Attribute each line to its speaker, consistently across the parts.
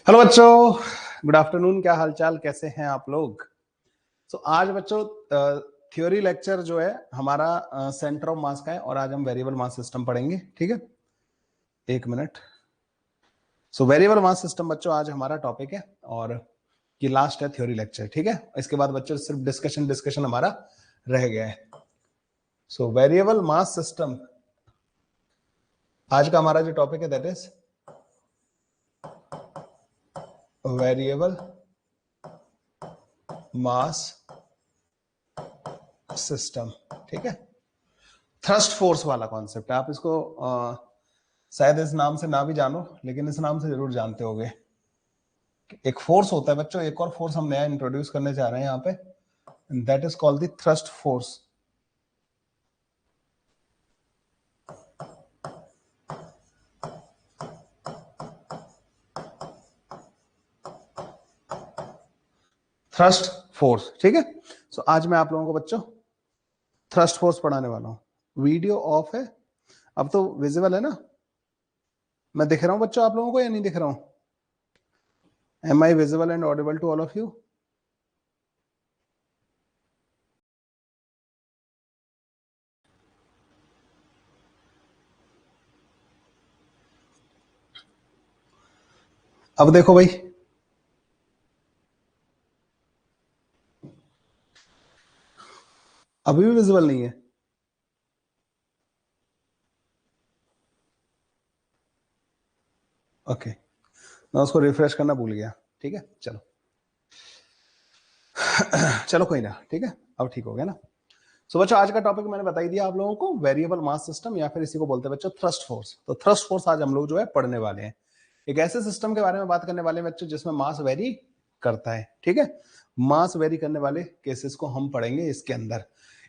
Speaker 1: Hello बच्चों, good afternoon. क्या हालचाल, कैसे हैं आप लोग? आज बच्चों थ्योरी लेक्चर जो है हमारा सेंटर ऑफ मास का है और आज हम वेरिएबल मास सिस्टम पढ़ेंगे। ठीक है, एक मिनट। वेरिएबल मास सिस्टम बच्चों आज हमारा टॉपिक है और ये लास्ट है थ्योरी लेक्चर। ठीक है, इसके बाद बच्चों सिर्फ डिस्कशन हमारा रह गया है। वेरिएबल मास सिस्टम आज का हमारा जो टॉपिक है that is variable mass system. ठीक है, थ्रस्ट फोर्स वाला कॉन्सेप्ट है। आप इसको शायद इस नाम से ना भी जानो, लेकिन इस नाम से जरूर जानते होगे। एक फोर्स होता है बच्चों, एक और फोर्स हम नया इंट्रोड्यूस करने जा रहे हैं यहाँ पे, that is called the thrust force. Thrust force. ठीक है, आज मैं आप लोगों को बच्चों थ्रस्ट फोर्स पढ़ाने वाला हूं। वीडियो ऑफ है, अब तो विजिबल है ना? मैं दिख रहा हूं बच्चों आप लोगों को या नहीं दिख रहा हूं? Am I visible and audible to all of you? अब देखो भाई, अभी भी विजिबल नहीं है? ओके, मैं उसको रिफ्रेश करना भूल गया। ठीक है, चलो चलो कोई ना, ठीक है, अब ठीक हो गया ना। बच्चों आज का टॉपिक मैंने बता ही दिया आप लोगों को, वेरिएबल मास सिस्टम या फिर इसी को बोलते हैं बच्चों थ्रस्ट फोर्स। तो थ्रस्ट फोर्स आज हम लोग जो है पढ़ने वाले हैं। एक ऐसे सिस्टम के बारे में बात करने वाले हैं बच्चों जिसमें मास वेरी करता है। ठीक है, मास वेरी करने वाले केसेस को हम पढ़ेंगे इसके अंदर।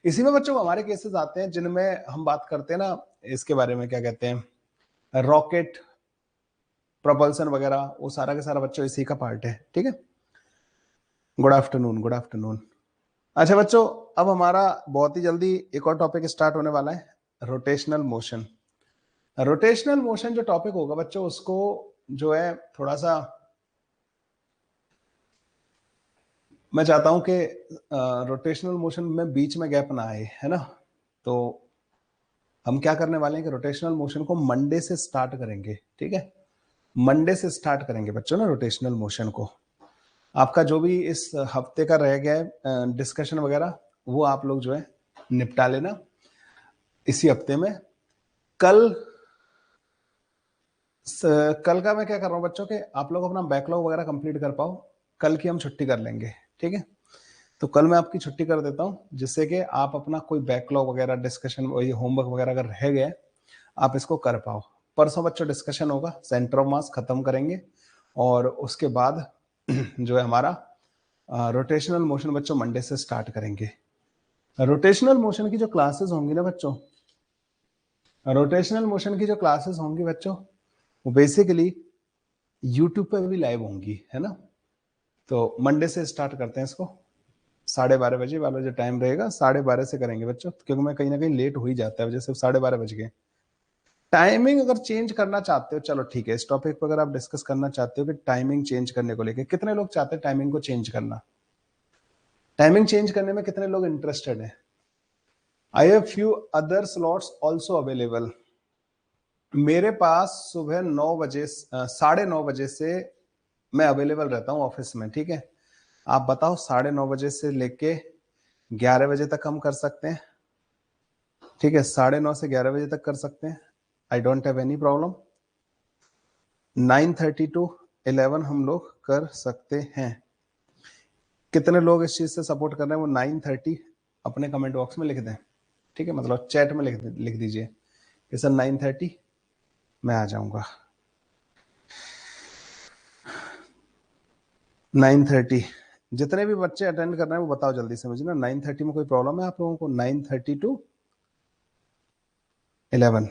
Speaker 1: इसी में बच्चों हमारे केसेस आते हैं जिनमें हम बात करते हैं ना इसके बारे में, क्या कहते हैं, रॉकेट प्रोपल्सन वगैरह, वो सारा के सारा बच्चों इसी का पार्ट है। ठीक है, गुड आफ्टरनून, गुड आफ्टरनून। अच्छा बच्चों, अब हमारा बहुत ही जल्दी एक और टॉपिक स्टार्ट होने वाला है, रोटेशनल मोशन। रोटेशनल मोशन जो टॉपिक होगा बच्चों, उसको जो है थोड़ा सा मैं चाहता हूं कि रोटेशनल मोशन में बीच में गैप ना आए, है ना? तो हम क्या करने वाले हैं कि रोटेशनल मोशन को मंडे से स्टार्ट करेंगे। ठीक है, मंडे से स्टार्ट करेंगे बच्चों ना रोटेशनल मोशन को। आपका जो भी इस हफ्ते का रह गया है डिस्कशन वगैरह, वो आप लोग जो है निपटा लेना इसी हफ्ते में। कल कल का मैं क्या कर रहा हूँ बच्चों के, आप लोग अपना बैकलॉग वगैरह कंप्लीट कर पाओ, कल की हम छुट्टी कर लेंगे। ठीक है, तो कल मैं आपकी छुट्टी कर देता हूँ, जिससे कि आप अपना कोई बैकलॉग वगैरह डिस्कशन, वही होमवर्क वगैरह अगर रह गए आप इसको कर पाओ। परसों बच्चों डिस्कशन होगा, सेंटर ऑफ मास खत्म करेंगे और उसके बाद जो है हमारा रोटेशनल मोशन बच्चों मंडे से स्टार्ट करेंगे। रोटेशनल मोशन की जो क्लासेस होंगी ना बच्चों, रोटेशनल मोशन की जो क्लासेस होंगी बच्चों, वो बेसिकली यूट्यूब पे भी लाइव होंगी, है ना? तो मंडे से स्टार्ट करते हैं इसको, 12:30 बजे वाला जो टाइम रहेगा 12:30 से करेंगे बच्चों, क्योंकि मैं कहीं ना कहीं लेट हो ही जाता है, वजह से 12:30 बज गए। टाइमिंग अगर चेंज करना चाहते हो चलो ठीक है, इस टॉपिक पर अगर आप डिस्कस करना चाहते हो कि टाइमिंग चेंज करने को लेके, कितने लोग चाहते हैं टाइमिंग को चेंज करना? टाइमिंग चेंज करने में कितने लोग इंटरेस्टेड हैं? I have few other slots also available. मेरे पास सुबह 9 बजे 9:30 बजे से मैं अवेलेबल रहता हूँ ऑफिस में। ठीक है, आप बताओ 9:30 बजे से लेके 11 बजे तक हम कर सकते हैं। ठीक है, 9:30 से 11 बजे तक कर सकते हैं, I don't have any problem. 9:30 to 11 हम लोग कर सकते हैं। कितने लोग इस चीज से सपोर्ट कर रहे हैं वो 9:30 अपने कमेंट बॉक्स में लिख दें। ठीक है, मतलब चैट में लिख दीजिए कि सर 9:30 मैं आ जाऊंगा। 9:30 जितने भी बच्चे अटेंड कर रहे हैं वो बताओ जल्दी से मुझे ना, 9:30 में कोई प्रॉब्लम है आप लोगों को? 9:30 टू 11।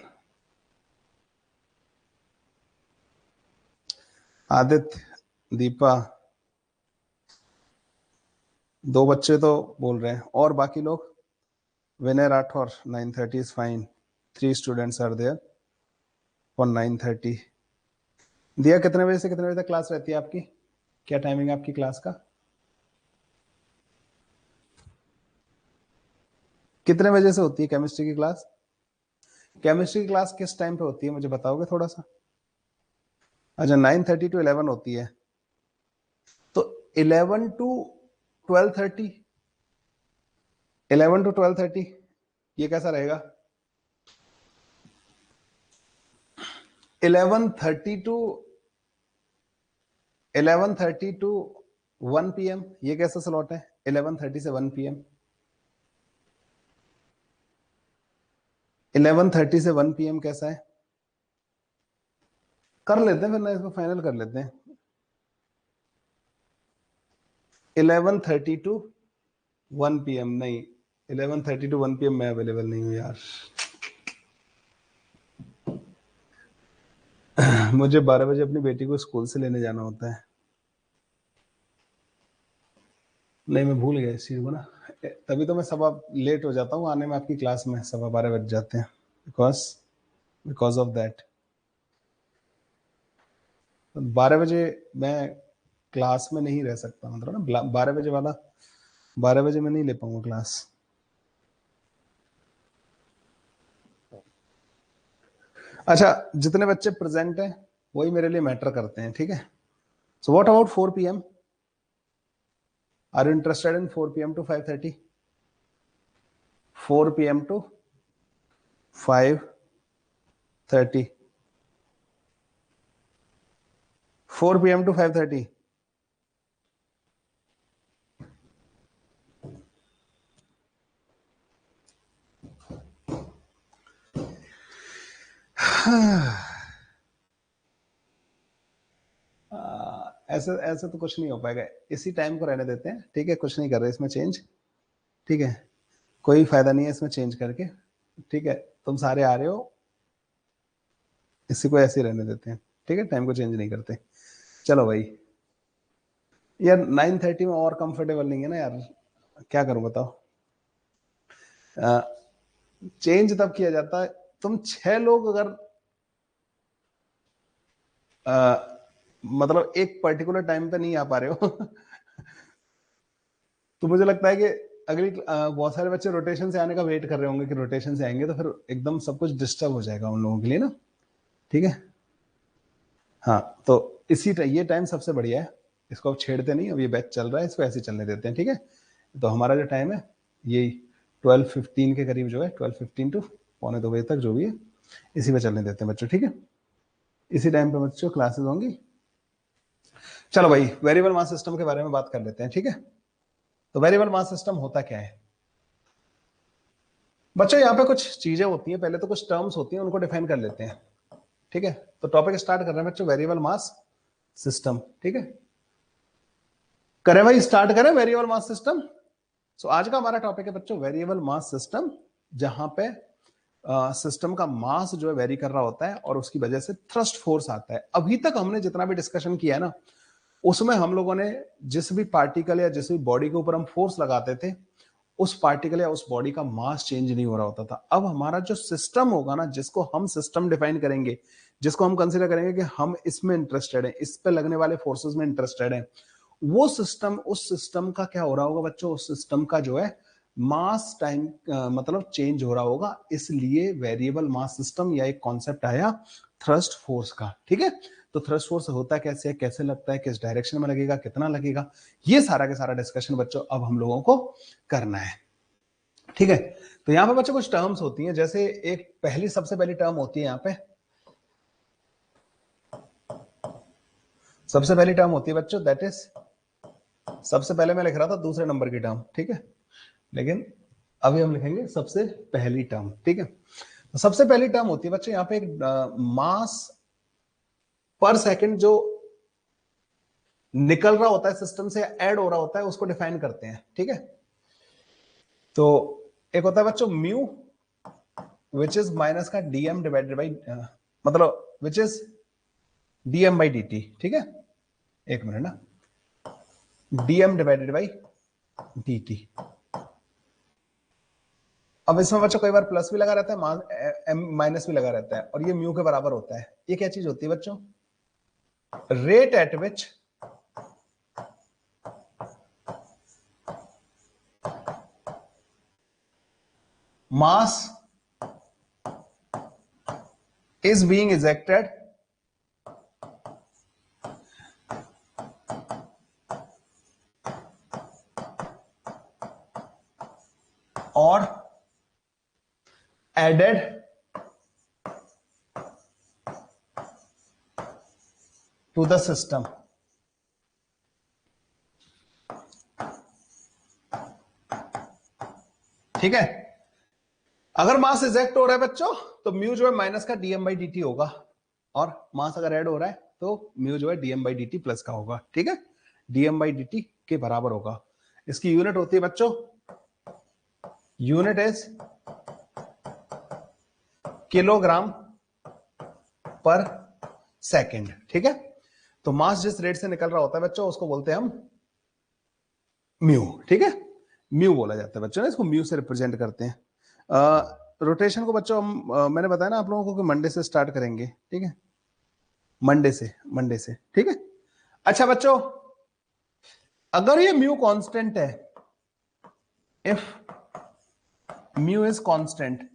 Speaker 1: आदित्य, दीपा, 2 बच्चे तो बोल रहे हैं, और बाकी लोग? Vinay Rathore, 9:30 is fine, 3 students are there for 9:30। दिया कितने बजे से कितने बजे तक क्लास रहती है आपकी? क्या टाइमिंग है आपकी क्लास का? कितने बजे से होती है केमिस्ट्री की क्लास? केमिस्ट्री की क्लास किस टाइम पे होती है, मुझे बताओगे थोड़ा सा? अच्छा, 9:30 to 11 होती है। तो 11 to 12:30, 11 to 12:30 ये कैसा रहेगा? 11:30 to 1 PM ये कैसा स्लॉट है? 11:30 से 1 PM, 11:30 से 1 PM कैसा है? कर लेते हैं फिर ना, इसको फाइनल कर लेते हैं। 11:30 to 1 PM नहीं, 11:30 to 1 PM मैं अवेलेबल नहीं हूँ यार। मुझे 12 बजे अपनी बेटी को स्कूल से लेने जाना होता है। नहीं, मैं भूल गया इस चीज को ना, तभी तो मैं सवा लेट हो जाता हूँ आने में आपकी क्लास में, 12:15 बज जाते हैं, बिकॉज ऑफ दैट। 12 बजे मैं क्लास में नहीं रह सकता, मतलब ना 12 बजे वाला, 12 बजे मैं नहीं ले पाऊंगा क्लास। अच्छा, जितने बच्चे प्रेजेंट हैं वही मेरे लिए मैटर करते हैं, ठीक है? So what about 4 PM? Are you interested in 4 PM to 5:30? 4 PM to 5:30, 4 PM to 5:30। ऐसे ऐसे तो कुछ नहीं हो पाएगा, इसी टाइम को रहने देते हैं, ठीक है? कुछ नहीं कर रहे इसमें चेंज, ठीक है? कोई फायदा नहीं है इसमें चेंज करके, ठीक है? तुम सारे आ रहे हो, इसी को ऐसे ही रहने देते हैं, ठीक है? टाइम को चेंज नहीं करते। चलो भाई, यार 9:30 में और कंफर्टेबल नहीं है ना यार, क्या करूं बताओ? चेंज तब किया जाता है, तुम 6 लोग अगर मतलब एक पर्टिकुलर टाइम पे नहीं आ पा रहे हो तो मुझे लगता है कि अगली बहुत सारे बच्चे रोटेशन से आने का वेट कर रहे होंगे कि रोटेशन से आएंगे, तो फिर एकदम सब कुछ डिस्टर्ब हो जाएगा उन लोगों के लिए ना, ठीक है? हाँ, तो ये टाइम सबसे बढ़िया है, इसको अब छेड़ते नहीं, अब ये बैच चल रहा है, इसको ऐसे चलने देते हैं, ठीक है? तो हमारा जो टाइम है यही 12:15 के करीब जो है, 12:15 टू 1:45 तक जो भी है, इसी पे चलने देते हैं बच्चों, ठीक है? इसी टाइम पे बच्चों क्लासेस होंगी। चलो भाई, वेरिएबल मास सिस्टम के बारे में बात कर लेते हैं, ठीक है? तो वेरिएबल मास सिस्टम होता क्या है बच्चों? यहाँ पे कुछ चीजें होती हैं, पहले तो कुछ टर्म्स होती हैं, उनको डिफाइन कर लेते हैं, ठीक है? तो टॉपिक स्टार्ट कर रहे हैं बच्चों, वेरिएबल मास सिस्टम, ठीक है? करें भाई, स्टार्ट करें वेरिएबल मास सिस्टम। सो आज का हमारा टॉपिक है बच्चों वेरिएबल मास सिस्टम, जहां पे सिस्टम का मास जो है वेरी कर रहा होता है और उसकी वजह से थ्रस्ट फोर्स आता है। अभी तक हमने जितना भी डिस्कशन किया है ना, उसमें हम लोगों ने जिस भी पार्टिकल या जिस भी बॉडी के ऊपर हम फोर्स लगाते थे, उस पार्टिकल या उस बॉडी का मास चेंज नहीं हो रहा होता था। अब हमारा जो सिस्टम होगा ना, जिसको हम सिस्टम डिफाइन करेंगे, जिसको हम कंसीडर करेंगे कि हम इसमें इंटरेस्टेड हैं, इस पे लगने वाले फोर्सेस में इंटरेस्टेड हैं, वो सिस्टम, उस सिस्टम का क्या हो रहा होगा बच्चों? उस सिस्टम का जो है मास टाइम मतलब चेंज हो रहा होगा, इसलिए वेरिएबल मास सिस्टम या एक कॉन्सेप्ट आया थ्रस्ट फोर्स का, ठीक है? तो थ्रस्ट फोर्स होता कैसे है, कैसे लगता है, किस डायरेक्शन में लगेगा, कितना लगेगा, ये सारा का सारा डिस्कशन बच्चों अब हम लोगों को करना है, ठीक है? तो यहाँ पे बच्चों कुछ टर्म्स होती हैं, जैसे एक सबसे पहली टर्म होती है यहाँ पे, सबसे पहली टर्म होती है बच्चों, दैट इज, सबसे पहले मैं लिख रहा था दूसरे नंबर की टर्म, ठीक है? लेकिन अभी हम लिखेंगे सबसे पहली टर्म, ठीक है? तो सबसे पहली टर्म होती है बच्चों यहाँ पे एक मास पर सेकंड जो निकल रहा होता है सिस्टम से, ऐड हो रहा होता है, उसको डिफाइन करते हैं, ठीक है? तो एक होता है बच्चों म्यू, विच इज माइनस का डीएम डिवाइडेड बाई, मतलब which is DM by D t, ठीक है? एक मिनट ना, DM divided by D t. अब इसमें बच्चों कई बार प्लस भी लगा रहता है, माइनस भी लगा रहता है, और ये म्यू के बराबर होता है। ये क्या चीज होती है बच्चों? rate at which mass is being ejected or added to the system. ठीक है, अगर मास इजेक्ट हो रहा है बच्चों तो म्यू जो है माइनस का डीएम बाई डी होगा, और मास अगर ऐड हो रहा है तो म्यू जो है डीएम बाई डी प्लस का होगा। ठीक है, डीएम बाई डी के बराबर होगा। इसकी यूनिट होती है बच्चों, यूनिट इज किलोग्राम पर सेकेंड। ठीक है, तो मास जिस रेट से निकल रहा होता है बच्चों उसको बोलते हैं हम म्यू। ठीक है, म्यू बोला जाता है बच्चों ने, इसको म्यू से रिप्रेजेंट करते हैं। रोटेशन को बच्चों हम मैंने बताया ना आप लोगों को कि मंडे से स्टार्ट करेंगे। ठीक है, मंडे से। ठीक है, अच्छा बच्चों, अगर ये म्यू कांस्टेंट है, इफ म्यू इज कांस्टेंट,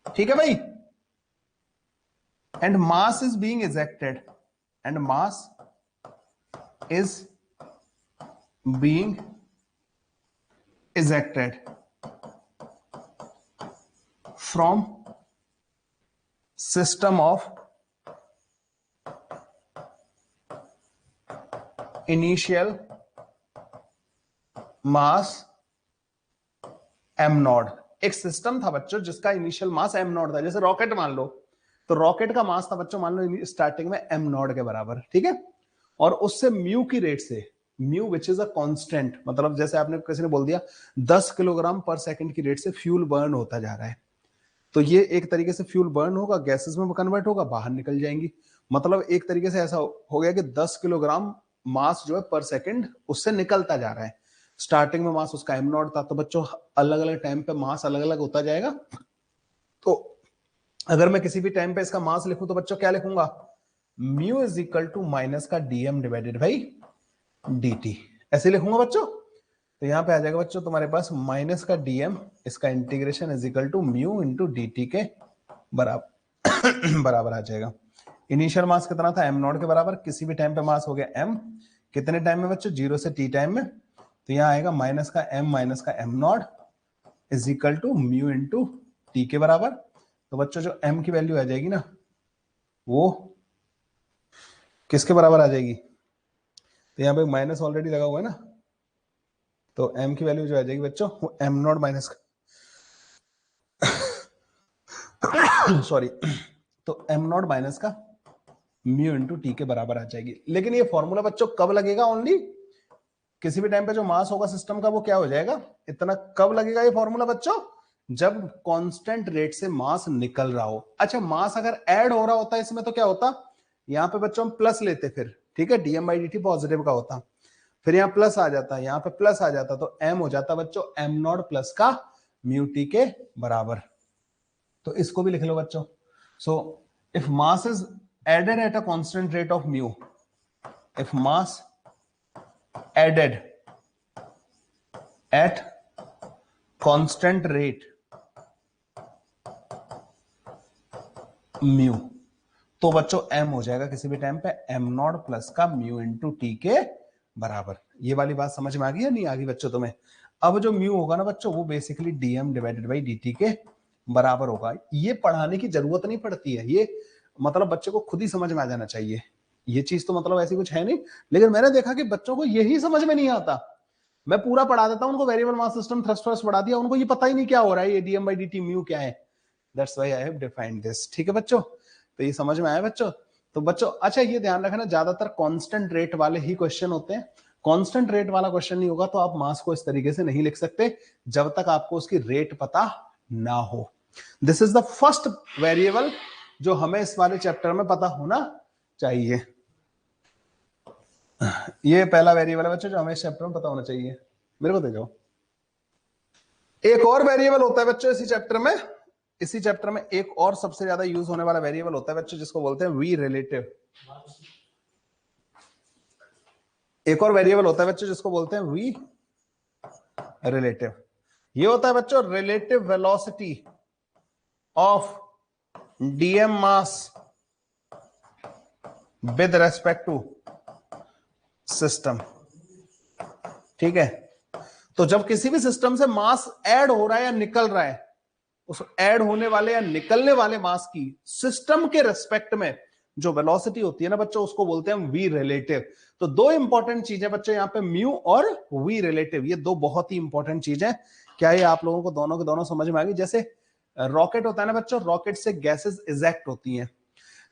Speaker 1: ठीक है भाई, and mass is being ejected, and mass is being ejected from system of initial mass m not. एक सिस्टम था बच्चों जिसका इनिशियल मास m नॉट था, जैसे रॉकेट मान लो, तो रॉकेट का मास था बच्चों मान लो स्टार्टिंग में m नॉट के बराबर। ठीक है, और उससे म्यू की रेट से, mu which is a constant, मतलब जैसे आपने किसी ने बोल दिया 10 किलोग्राम पर सेकंड की रेट से फ्यूल बर्न होता जा रहा है, तो ये एक तरीके से फ्यूल बर्न होगा, गैसेस में कन्वर्ट होगा, बाहर निकल जाएंगी। मतलब एक तरीके से ऐसा हो गया कि 10 किलोग्राम मास जो है पर सेकंड उससे निकलता जा रहा है। स्टार्टिंग में मास उसका एम नॉट था, तो बच्चों अलग अलग टाइम पे मास अलग अलग होता जाएगा। तो अगर मैं किसी भी टाइम पे इसका मास लिखूं तो बच्चों क्या लिखूंगा, mu is equal to minus का डीएम डिवाइडेड बाई dt, ऐसे लिखूंगा बच्चों। तो यहां पे आ जाएगा बच्चों तुम्हारे पास माइनस का डीएम, इसका integration is equal to mu into dt के बराबर बराबर आ जाएगा। इनिशियल मास कितना था, m नॉट के बराबर, किसी भी टाइम पे मास हो गया m, कितने टाइम में बच्चों, 0 से t टाइम में, तो यहां आएगा माइनस का m not is equal to mu into T के बराबर। तो बच्चों जो m की वैल्यू आ जाएगी ना, वो किसके बराबर आ जाएगी, तो यहाँ पे माइनस ऑलरेडी लगा हुआ है ना, तो m की वैल्यू जो आ जाएगी बच्चों वो m नॉट माइनस सॉरी, तो m नॉट माइनस का म्यू इंटू टी के बराबर आ जाएगी। लेकिन ये फॉर्मूला बच्चों कब लगेगा, ओनली किसी भी टाइम पे जो मास होगा सिस्टम का वो क्या हो जाएगा, इतना। कब लगेगा ये फॉर्मूला बच्चों, जब कांस्टेंट रेट से मास निकल रहा हो। अच्छा, मास अगर ऐड हो रहा होता है इसमें तो क्या होता, यहाँ पे बच्चों हम प्लस लेते फिर, ठीक है, डीएम बाई डी पॉजिटिव का होता, फिर यहाँ प्लस आ जाता, यहाँ पे प्लस आ जाता, तो m हो जाता बच्चों m नॉट प्लस का म्यू टी के बराबर। तो इसको भी लिख लो बच्चों। So if mass is added at a constant rate of mu, if mass added at constant rate mu, तो बच्चों m हो जाएगा किसी भी टाइम पे m नॉट प्लस का म्यू इंटू टी के बराबर। ये वाली बात समझ में आ गई या नहीं आ गई बच्चों तुम्हें। अब जो म्यू होगा ना बच्चों वो basically DM divided by dt के बराबर होगा। ये पढ़ाने की जरूरत नहीं पड़ती है, ये मतलब बच्चे को खुद ही समझ में आ जाना चाहिए। ये चीज तो मतलब ऐसी कुछ है नहीं, लेकिन मैंने देखा कि बच्चों को यही समझ में नहीं आता। मैं पूरा पढ़ा देता हूं उनको, variable mass system thrust thrust पढ़ा दिया, उनको ये पता ही नहीं क्या हो रहा है, ये डीएम बाई dt म्यू क्या है। That's why I have defined this. ठीक है बच्चों, तो ये समझ में आया बच्चों। तो बच्चों अच्छा ये ध्यान रखना, ज्यादातर कांस्टेंट रेट वाले ही क्वेश्चन होते हैं। कांस्टेंट रेट वाला क्वेश्चन नहीं होगा तो आप मास को इस तरीके से नहीं लिख सकते जब तक आपको उसकी रेट पता ना हो। This is the first variable जो हमें इस वाले चैप्टर में पता होना चाहिए। ये पहला वेरिएबल है बच्चों जो हमें इस चैप्टर में पता होना चाहिए। मेरे को दे जाओ। एक और वेरिएबल होता है बच्चों इसी चैप्टर में, इसी चैप्टर में एक और सबसे ज्यादा यूज होने वाला वेरिएबल होता है बच्चों, जिसको बोलते हैं वी रिलेटिव। एक और वेरिएबल होता है बच्चों जिसको बोलते हैं वी रिलेटिव। ये होता है बच्चों relative velocity of DM mass with respect to system. ठीक है, तो जब किसी भी सिस्टम से मास ऐड हो रहा है या निकल रहा है, उस ऐड होने वाले या निकलने वाले मास की सिस्टम के रेस्पेक्ट में जो वेलोसिटी होती है ना बच्चों, उसको बोलते हैं वी रिलेटिव। तो दो इंपॉर्टेंट चीजें बच्चों यहाँ पे म्यू और वी रिलेटिव, ये दो बहुत ही इंपॉर्टेंट चीजें। क्या ये आप लोगों को दोनों के दोनों समझ में आ गई? जैसे रॉकेट होता है ना बच्चों, रॉकेट से गैसेस इजेक्ट होती हैं।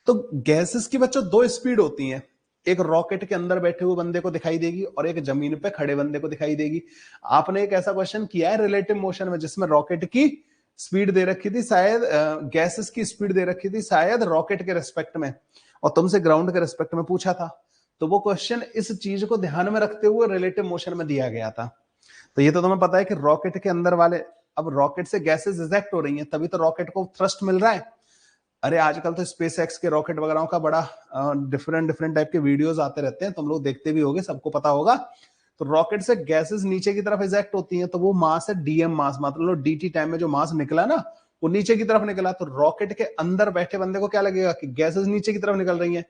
Speaker 1: तो गैसेस की बच्चों दो स्पीड होती हैं, एक रॉकेट के अंदर बैठे हुए बंदे को दिखाई देगी और एक जमीन पे खड़े बंदे को दिखाई देगी। आपने एक ऐसा क्वेश्चन किया है रिलेटिव मोशन में जिसमें रॉकेट की स्पीड दे रखी थी शायद, गैसेस की स्पीड दे रखी थी शायद रॉकेट के रेस्पेक्ट में, और तुमसे ग्राउंड के रेस्पेक्ट में पूछा था। तो वो क्वेश्चन इस चीज को ध्यान में रखते हुए रिलेटिव मोशन में दिया गया था। तो ये तो तुम्हें पता है कि रॉकेट के अंदर वाले, अब रॉकेट से गैसेस इजेक्ट हो रही हैं तभी तो रॉकेट को थ्रस्ट मिल रहा है। अरे आजकल तो स्पेस एक्स के रॉकेट वगैरह का बड़ा डिफरेंट टाइप के वीडियोस आते रहते हैं, तुम लोग देखते भी होगे, सबको पता होगा। तो रॉकेट से गैसेस नीचे की तरफ इजेक्ट होती हैं, तो वो मास है डीएम मास, मतलब डीटी टाइम में जो मास निकला ना वो नीचे की तरफ निकला। तो रॉकेट के अंदर बैठे बंदे को क्या लगेगा कि गैसेस नीचे की तरफ निकल रही हैं।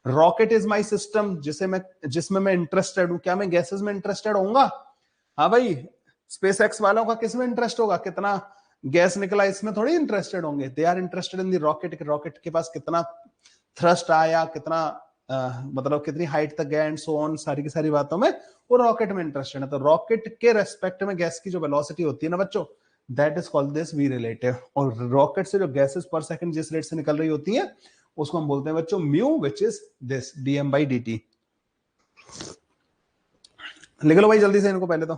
Speaker 1: रॉकेट इज माई सिस्टम जिसमें मैं इंटरेस्टेड हूं। क्या मैं गैसेस में इंटरेस्टेड होऊंगा? हाँ भाई, स्पेस एक्स वालों का किस में इंटरेस्ट होगा? कितना गैस निकला इसमें थोड़ी इंटरेस्टेड होंगे। They are interested in the rocket, rocket के पास कितना थ्रस्ट आया, कितना मतलब कितनी हाइट तक गया एंड सो ऑन, सारी की सारी बातों में वो रॉकेट में इंटरेस्टेड है। तो रॉकेट के रेस्पेक्ट में गैस की जो वेलोसिटी होती है ना बच्चों, that is called this v relative. और रॉकेट से जो गैसेस पर सेकंड जिस रेट से निकल रही होती है उसको हम बोलते हैं बच्चों mu, which is this DM by D. लिख लो भाई जल्दी से इनको पहले तो,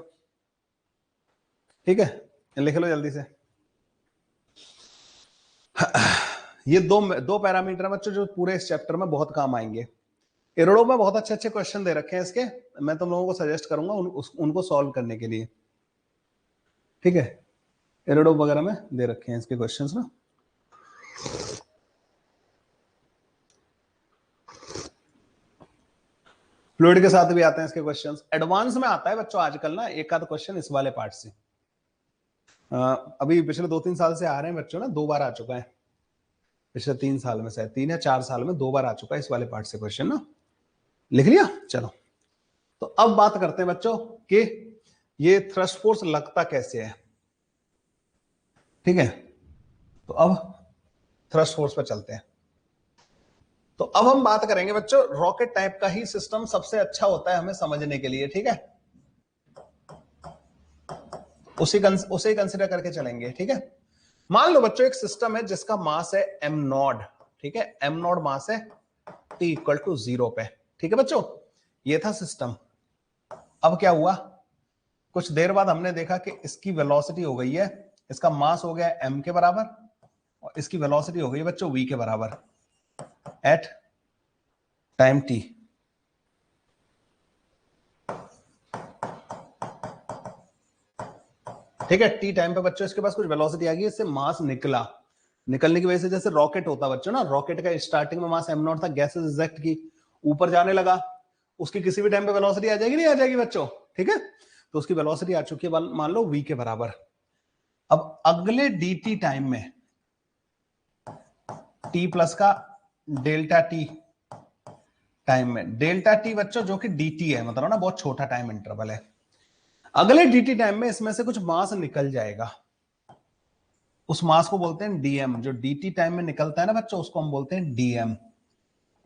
Speaker 1: ठीक है, लिख लो जल्दी से। ये दो पैरामीटर है बच्चों जो पूरे इस चैप्टर में बहुत काम आएंगे। एरोडो में बहुत अच्छे अच्छे क्वेश्चन दे रखे हैं इसके, मैं तुम लोगों को सजेस्ट करूंगा उनको सॉल्व करने के लिए, ठीक है। एरोडो वगैरह में दे रखे हैं इसके क्वेश्चंस ना। फ्लूइड के साथ भी आते हैं इसके क्वेश्चंस। एडवांस में आता है बच्चों आजकल ना एक आध क्वेश्चन इस वाले पार्ट से। अभी पिछले 2-3 साल से आ रहे हैं बच्चों ना, 2 बार आ चुका है पिछले 3 साल में, शायद 3 या 4 साल में 2 बार आ चुका है इस वाले पार्ट से क्वेश्चन ना। लिख लिया? चलो, तो अब बात करते हैं बच्चों कि ये थ्रस्ट फोर्स लगता कैसे है, ठीक है। तो अब थ्रस्ट फोर्स पर चलते हैं। तो अब हम बात करेंगे बच्चों, रॉकेट टाइप का ही सिस्टम सबसे अच्छा होता है हमें समझने के लिए, ठीक है। उसे कंसिडर करके चलेंगे, ठीक है। मान लो बच्चों एक सिस्टम है जिसका मास है एम नॉट, ठीक है, एम नॉट मास है टी इक्वल टू 0 पे, ठीक है बच्चों। ये था सिस्टम। अब क्या हुआ, कुछ देर बाद हमने देखा कि इसकी वेलोसिटी हो गई है, इसका मास हो गया एम के बराबर और इसकी वेलोसिटी हो गई बच्चों वी के बराबर एट टाइम टी। ठीक है, टी टाइम पे बच्चों इसके पास कुछ वेलोसिटी आ गई, इससे मास निकला। निकलने की वजह से जैसे रॉकेट होता बच्चों ना, रॉकेट का स्टार्टिंग में मास एम नॉट था, गैसेस इजेक्ट की, ऊपर जाने लगा, उसकी किसी भी टाइम पे वेलोसिटी आ जाएगी, नहीं आ जाएगी बच्चों, ठीक है। तो उसकी वेलोसिटी आ चुकी है मान लो वी के बराबर। अब अगले dt टाइम में t प्लस का डेल्टा टी टाइम में, डेल्टा टी बच्चों जो कि dt है, मतलब ना बहुत छोटा टाइम इंटरवल है। अगले dt टाइम में इसमें से कुछ मास निकल जाएगा, उस मास को बोलते हैं डीएम। जो dt टाइम में निकलता है ना बच्चों उसको हम बोलते हैं डीएम,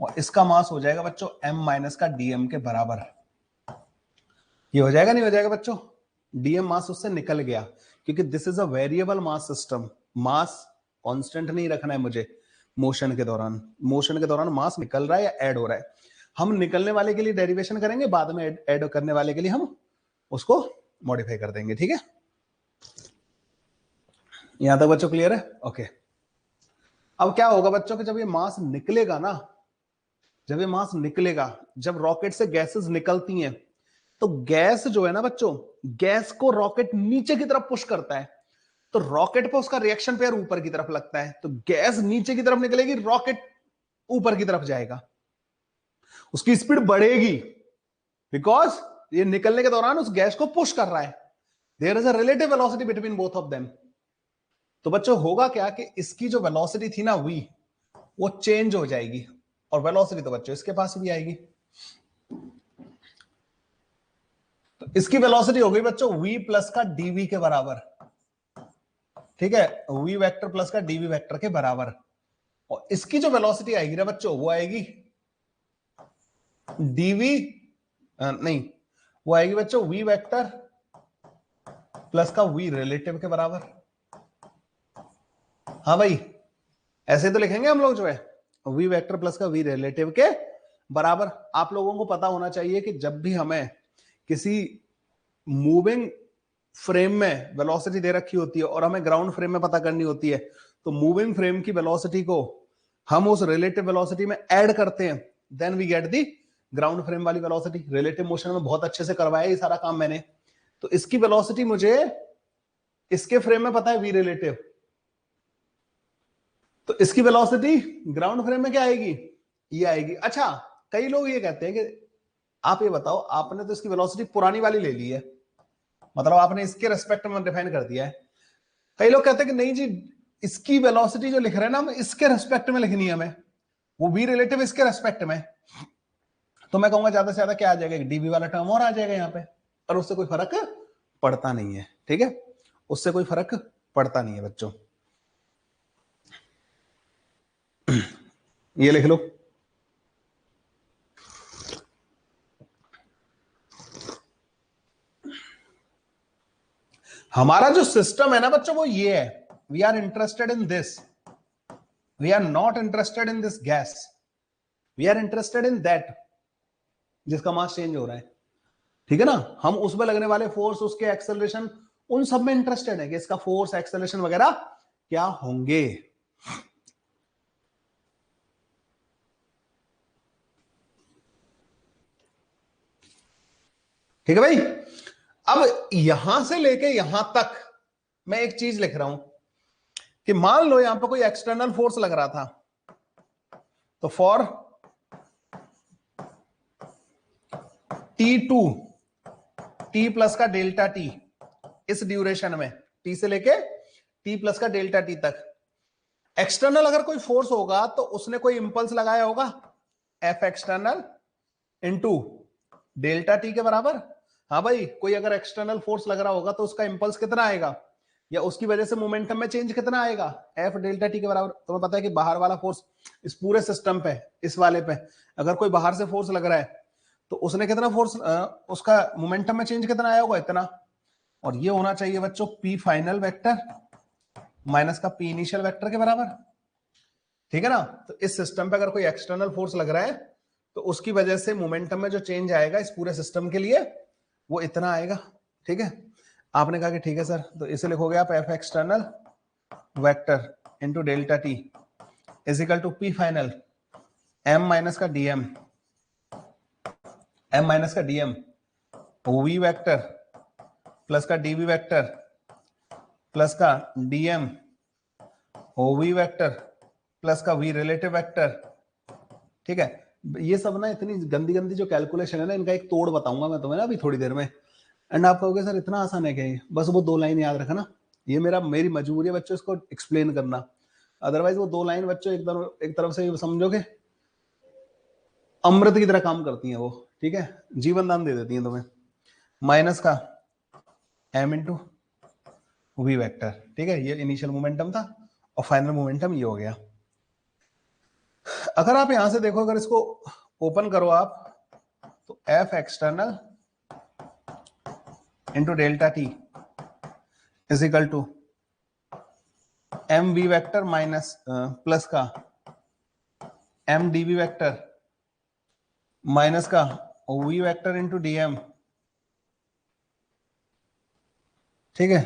Speaker 1: और इसका मास हो जाएगा बच्चों m माइनस का डीएम के बराबर। ये हो जाएगा नहीं हो जाएगा बच्चों? डीएम मास उससे निकल गया, क्योंकि this is a variable mass system. Mass constant नहीं रखना है मुझे मोशन के दौरान। मोशन के दौरान मास निकल रहा है या ऐड हो रहा है, हम निकलने वाले के लिए डेरिवेशन करेंगे, बाद में ऐड करने वाले के लिए हम उसको मॉडिफाई कर देंगे, ठीक है। यहां तक बच्चों क्लियर है? ओके। अब क्या होगा बच्चों कि जब ये मास निकलेगा ना, जब ये मास निकलेगा, जब रॉकेट से गैसेस निकलती हैं, तो गैस जो है ना बच्चों, गैस को रॉकेट नीचे की तरफ पुश करता है। तो रॉकेट पे उसका रिएक्शन पेयर ऊपर की तरफ लगता है, तो गैस नीचे की तरफ निकलेगी, रॉकेट ऊपर की तरफ जाएगा, उसकी स्पीड बढ़ेगी, बिकॉज ये निकलने के दौरान उस गैस को पुश कर रहा है। There is a relative velocity between both of them. तो बच्चों होगा क्या कि इसकी जो वेलोसिटी थी ना v, वो चेंज हो जाएगी, और वेलोसिटी तो बच्चों इसके पास भी आएगी। तो इसकी वेलोसिटी हो गई बच्चों v प्लस का dv के बराबर, ठीक है, v वेक्टर प्लस का dv वेक्टर के बराबर। और इसकी जो वेलोसिटी आएगी ना बच्चों, वो आएगी dv, नहीं, वो आएगी बच्चों v वेक्टर प्लस का v रिलेटिव के बराबर। हाँ भाई, ऐसे तो लिखेंगे हम लोग जो है, v वेक्टर प्लस का v रिलेटिव के बराबर। आप लोगों को पता होना चाहिए कि जब भी हमें किसी मूविंग फ्रेम में वेलोसिटी दे रखी होती है और हमें ग्राउंड फ्रेम में पता करनी होती है, तो मूविंग फ्रेम की वेलोसिटी को हम उस रिलेटिव वेलोसिटी में ऐड करते हैं, then we get the ground frame वाली वेलोसिटी। रिलेटिव मोशन में बहुत अच्छे से करवाया ये सारा काम मैंने। तो इसकी वेलोसिटी मुझे इसके फ्रेम में पता है v रिलेटिव, तो इसकी वेलोसिटी ग्राउंड फ्रेम में क्या आएगी, ये आएगी। अच्छा, कई लोग ये कहते हैं कि आप ये बताओ, आपने तो इसकी वेलोसिटी पुरानी वाली ले ली है, मतलब आपने इसके रेस्पेक्ट में डिफाइन कर दिया है। कई लोग कहते हैं कि नहीं जी, इसकी वेलोसिटी जो लिख रहे हैं ना, हमें इसके रेस्पेक्ट में लिखनी है, हमें वो v रिलेटिव इसके रेस्पेक्ट में। तो मैं कहूंगा ज्यादा से ज्यादा क्या आ जाएगा, dv वाला टर्म और आ जाएगा यहाँ पे, और उससे कोई फर्क पड़ता नहीं है, ठीक है, उससे कोई फर्क पड़ता नहीं है बच्चों। ये लिख लो, हमारा जो सिस्टम है ना बच्चों, वो ये है, we are interested in this, we are not interested in this gas, we are interested in that जिसका मास चेंज हो रहा है, ठीक है ना। हम उसमें लगने वाले फोर्स, उसके एक्सेलरेशन, उन सब में इंटरेस्टेड है कि इसका फोर्स एक्सेलरेशन वगैरह क्या होंगे। ठीक है भाई। अब यहां से लेके यहां तक मैं एक चीज लिख रहा हूं कि मान लो यहां पर कोई एक्सटर्नल फोर्स लग रहा था, तो फॉर T2 T प्लस का डेल्टा T, इस ड्यूरेशन में T से लेके T प्लस का डेल्टा T तक एक्सटर्नल अगर कोई फोर्स होगा तो उसने कोई इंपल्स लगाया होगा, F external into delta T के बराबर। हाँ भाई, कोई अगर एक्सटर्नल फोर्स लग रहा होगा तो उसका इंपल्स कितना आएगा, या उसकी वजह से मोमेंटम में चेंज कितना आएगा, F डेल्टा T के बराबर। तुम्हें पता है कि बाहर वाला फोर्स इस पूरे सिस्टम पे, इस वाले पे अगर कोई बाहर से फोर्स लग रहा है तो उसने कितना फोर्स, उसका मोमेंटम में चेंज कितना आया होगा, इतना। और ये होना चाहिए बच्चों P फाइनल वेक्टर माइनस का P इनिशियल वेक्टर के बराबर, ठीक है ना। तो इस सिस्टम पे अगर कोई एक्सटर्नल फोर्स लग रहा है तो उसकी वजह से मोमेंटम में जो चेंज आएगा इस पूरे सिस्टम के लिए, वो इतना आएगा, ठीक है। आपने कहा कि ठीक है सर, तो इसे लिखोगे आप F external vector into delta T is equal to P final M minus का DM, M माइनस का DM V वेक्टर प्लस का DV वेक्टर प्लस का DM OV वेक्टर प्लस का V रिलेटिव वेक्टर, ठीक है। ये सब ना इतनी गंदी गंदी जो कैलकुलेशन है ना, इनका एक तोड़ बताऊंगा मैं तुम्हें ना अभी थोड़ी देर में, एंड आप कहोगे सर इतना आसान है क्या ये, बस वो 2 लाइन याद रखना। ये मेरी मजबूरी है बच्चों इसको एक्सप्लेन करना, अदरवाइज वो 2 लाइन बच्चों एक तरफ से समझोगे अमृत की तरह काम करती हैं वो, ठीक है, जीवन दान दे देती हैं तुम्हें। माइनस का M इंटू V वेक्टर, ठीक है, ये इनिशियल मोमेंटम था और फाइनल मोमेंटम ये हो गया। अगर आप यहां से देखो, अगर इसको ओपन करो आप, तो F external into delta T is equal to MV vector minus plus का MDV वेक्टर माइनस का V वेक्टर इंटू DM, ठीक है,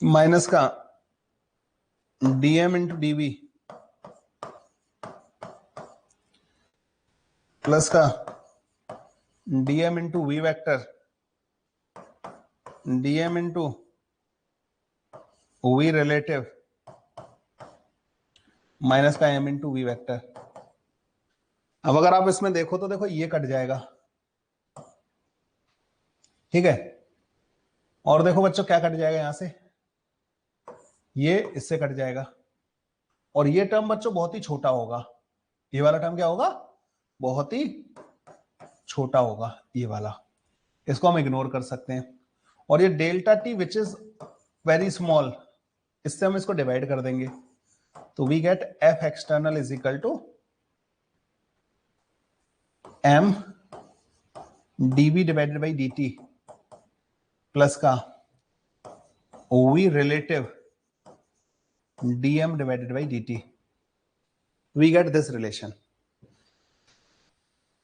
Speaker 1: माइनस का DM इंटू DV प्लस का DM into V vector DM into v relative minus का m into v vector. अब अगर आप इसमें देखो तो देखो ये कट जाएगा, ठीक है, और देखो बच्चों क्या कट जाएगा यहां से, ये इससे कट जाएगा, और ये टर्म बच्चों बहुत ही छोटा होगा, ये वाला टर्म क्या होगा, बहुत ही छोटा होगा ये वाला, इसको हम इग्नोर कर सकते हैं। और ये delta t which is very small, इससे हम इसको डिवाइड कर देंगे, तो we get f external is equal to M DV divided by D t plus का ov relative dm divided by D t. We get this relation.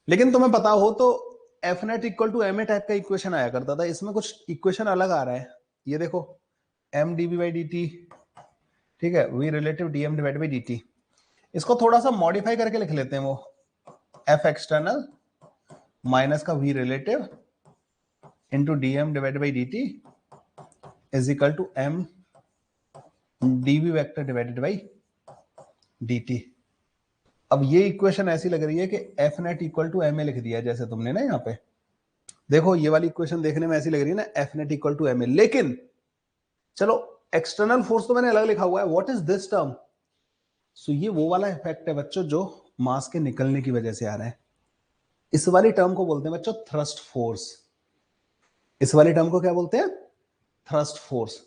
Speaker 1: लेकिन तुम्हें पता हो तो F net equal to m a type का equation आया करता था, इसमें कुछ इक्वेशन अलग आ रहा है। ये देखो m db by D t, ठीक है, v relative dm divide by D t. इसको थोड़ा सा मॉडिफाई करके लिख लेते हैं, वो एफ एक्सटर्नल माइनस का v relative into dm divide by D t is equal to M dv vector divided by D t. अब ये इक्वेशन ऐसी लग रही है कि f net equal to m a लिख दिया जैसे तुमने ना यहाँ पे, देखो ये वाली इक्वेशन देखने में ऐसी लग रही है ना, f net equal to m a, लेकिन चलो एक्सटर्नल फोर्स तो मैंने अलग लिखा हुआ है, व्हाट इज दिस टर्म, सो ये वो वाला इफेक्ट है बच्चों जो मास के निकलने की वजह से आ रहा है। इस वाली टर्म को बोलते हैं बच्चों थ्रस्ट फोर्स, इस वाली टर्म को क्या बोलते हैं, थ्रस्ट फोर्स।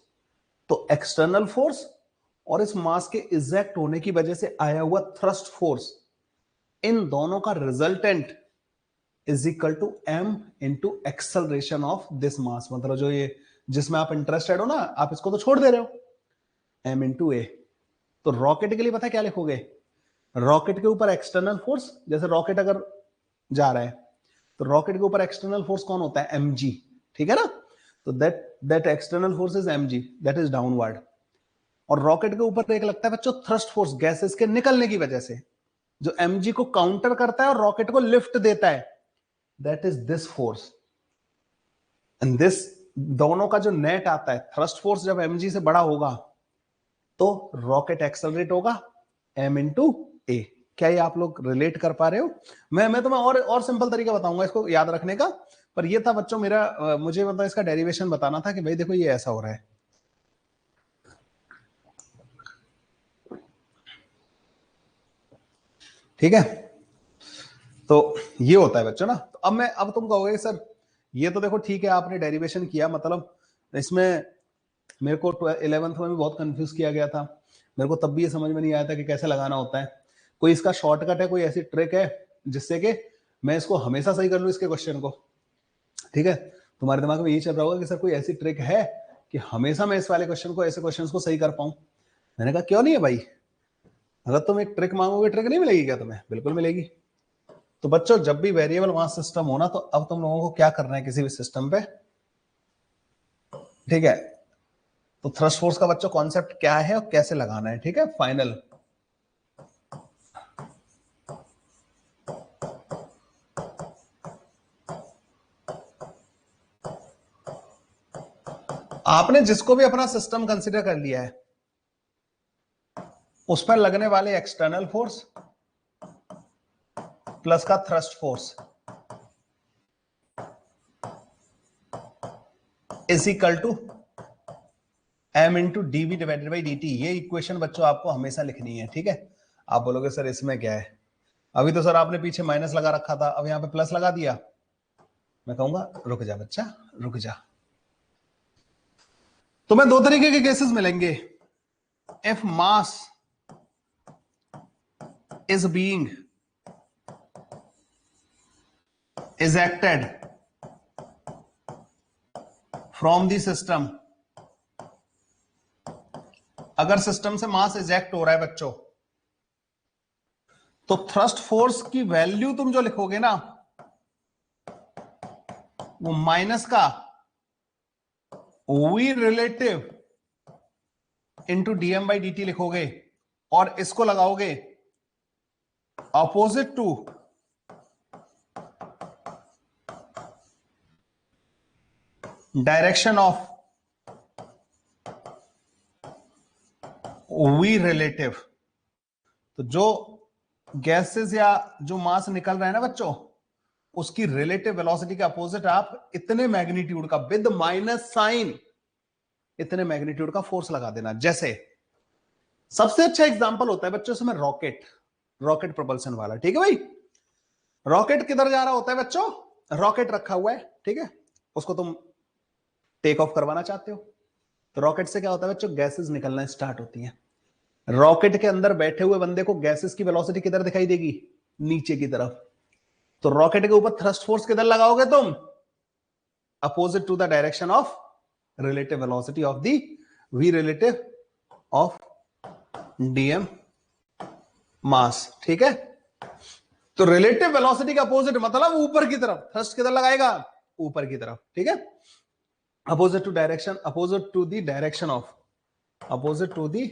Speaker 1: तो एक्सटर्नल फोर्स और इस मास के इजेक्ट होने की वजह से आया हुआ थ्रस्ट फोर्स, इन दोनों का resultant is equal to m into acceleration of this mass. मतलब जो ये जिसमें आप इंटरेस्टेड हो ना, आप इसको तो छोड़ दे रहे हो, एम इंटू ए। तो रॉकेट के लिए पता है क्या लिखोगे, रॉकेट के ऊपर एक्सटर्नल फोर्स, जैसे रॉकेट अगर जा रहा है तो रॉकेट के ऊपर एक्सटर्नल फोर्स कौन होता है, mg, ठीक है ना, तो that external force is mg, that is downward. और रॉकेट के ऊपर एक लगता है बच्चों थ्रस्ट फोर्स, गैसेस के निकलने की वजह से, जो mg को काउंटर करता है और रॉकेट को लिफ्ट देता है, that is this force. And this दोनों का जो नेट आता है, थ्रस्ट फोर्स जब mg से बड़ा होगा तो रॉकेट एक्सेलरेट होगा m इंटू ए। क्या ये आप लोग रिलेट कर पा रहे हो? मैं तुम्हें और सिंपल तरीका बताऊंगा इसको याद रखने का, पर ये था बच्चों मेरा मुझे मतलब इसका डेरिवेशन बताना था कि भाई देखो ये ऐसा हो रहा है। ठीक है, तो ये होता है बच्चों ना। तो अब तुम कहोगे सर ये तो देखो ठीक है आपने डेरिवेशन किया, मतलब इसमें मेरे को 11th में भी बहुत कंफ्यूज किया गया था, मेरे को तब भी ये समझ में नहीं आया था कि कैसे लगाना होता है। कोई इसका शॉर्टकट है, कोई ऐसी ट्रिक है जिससे कि मैं इसको हमेशा सही कर लूं इसके क्वेश्चन को? ठीक है, तुम्हारे दिमाग में यही चल रहा होगा कि सर कोई ऐसी ट्रिक है कि हमेशा मैं इस वाले क्वेश्चन को, ऐसे क्वेश्चन को सही कर पाऊं। मैंने कहा क्यों नहीं है भाई, अगर तुम एक ट्रिक मांगोगे ट्रिक नहीं मिलेगी क्या तुम्हें? बिल्कुल मिलेगी। तो बच्चों जब भी वेरिएबल मास सिस्टम हो ना, तो अब तुम लोगों को क्या करना है किसी भी सिस्टम पे, ठीक है, तो थ्रस्ट फोर्स का बच्चों कॉन्सेप्ट क्या है और कैसे लगाना है, ठीक है, फाइनल। आपने जिसको भी अपना सिस्टम कंसीडर कर लिया है, उस पर लगने वाले एक्सटर्नल फोर्स प्लस का thrust force is equal to m into dv divided by D t. ये इक्वेशन बच्चों आपको हमेशा लिखनी है, ठीक है। आप बोलोगे सर इसमें क्या है, अभी तो सर आपने पीछे माइनस लगा रखा था, अब यहां पे प्लस लगा दिया। मैं कहूंगा रुक जा बच्चा, रुक जा। तुम्हें दो तरीके के केसेस मिलेंगे, if mass is being ejected from the system, अगर सिस्टम से मास इजेक्ट हो रहा है बच्चों, तो थ्रस्ट फोर्स की वैल्यू तुम जो लिखोगे ना, वो माइनस का v relative into dm by D t लिखोगे, और इसको लगाओगे opposite to direction of we relative, तो जो गैसेस या जो मास निकल रहा है ना बच्चों, उसकी रिलेटिव वेलोसिटी के अपोजिट आप इतने मैग्नीट्यूड का विद माइनस साइन इतने मैग्नीट्यूड का फोर्स लगा देना। जैसे सबसे अच्छा एग्जांपल होता है बच्चों इसमें रॉकेट, रॉकेट प्रोपल्शन वाला। ठीक है भाई, रॉकेट किधर जा रहा होता है बच्चों, रॉकेट रखा हुआ है, ठीक है, उसको तुम टेक ऑफ करवाना चाहते हो, तो रॉकेट से क्या होता है बच्चों, गैसेस निकलना स्टार्ट होती हैं। रॉकेट के अंदर बैठे हुए बंदे को गैसेस की वेलोसिटी किधर दिखाई देगी, नीचे की तरफ। तो रॉकेट के ऊपर थ्रस्ट फोर्स किधर लगाओगे तुम, opposite to the direction of relative velocity of the V relative of DM mass. ठीक है, तो रिलेटिव वेलोसिटी का अपोजिट मतलब ऊपर की तरफ, थ्रस्ट किधर लगाएगा, ऊपर की तरफ। ठीक है, opposite to direction, opposite to the direction of, opposite to the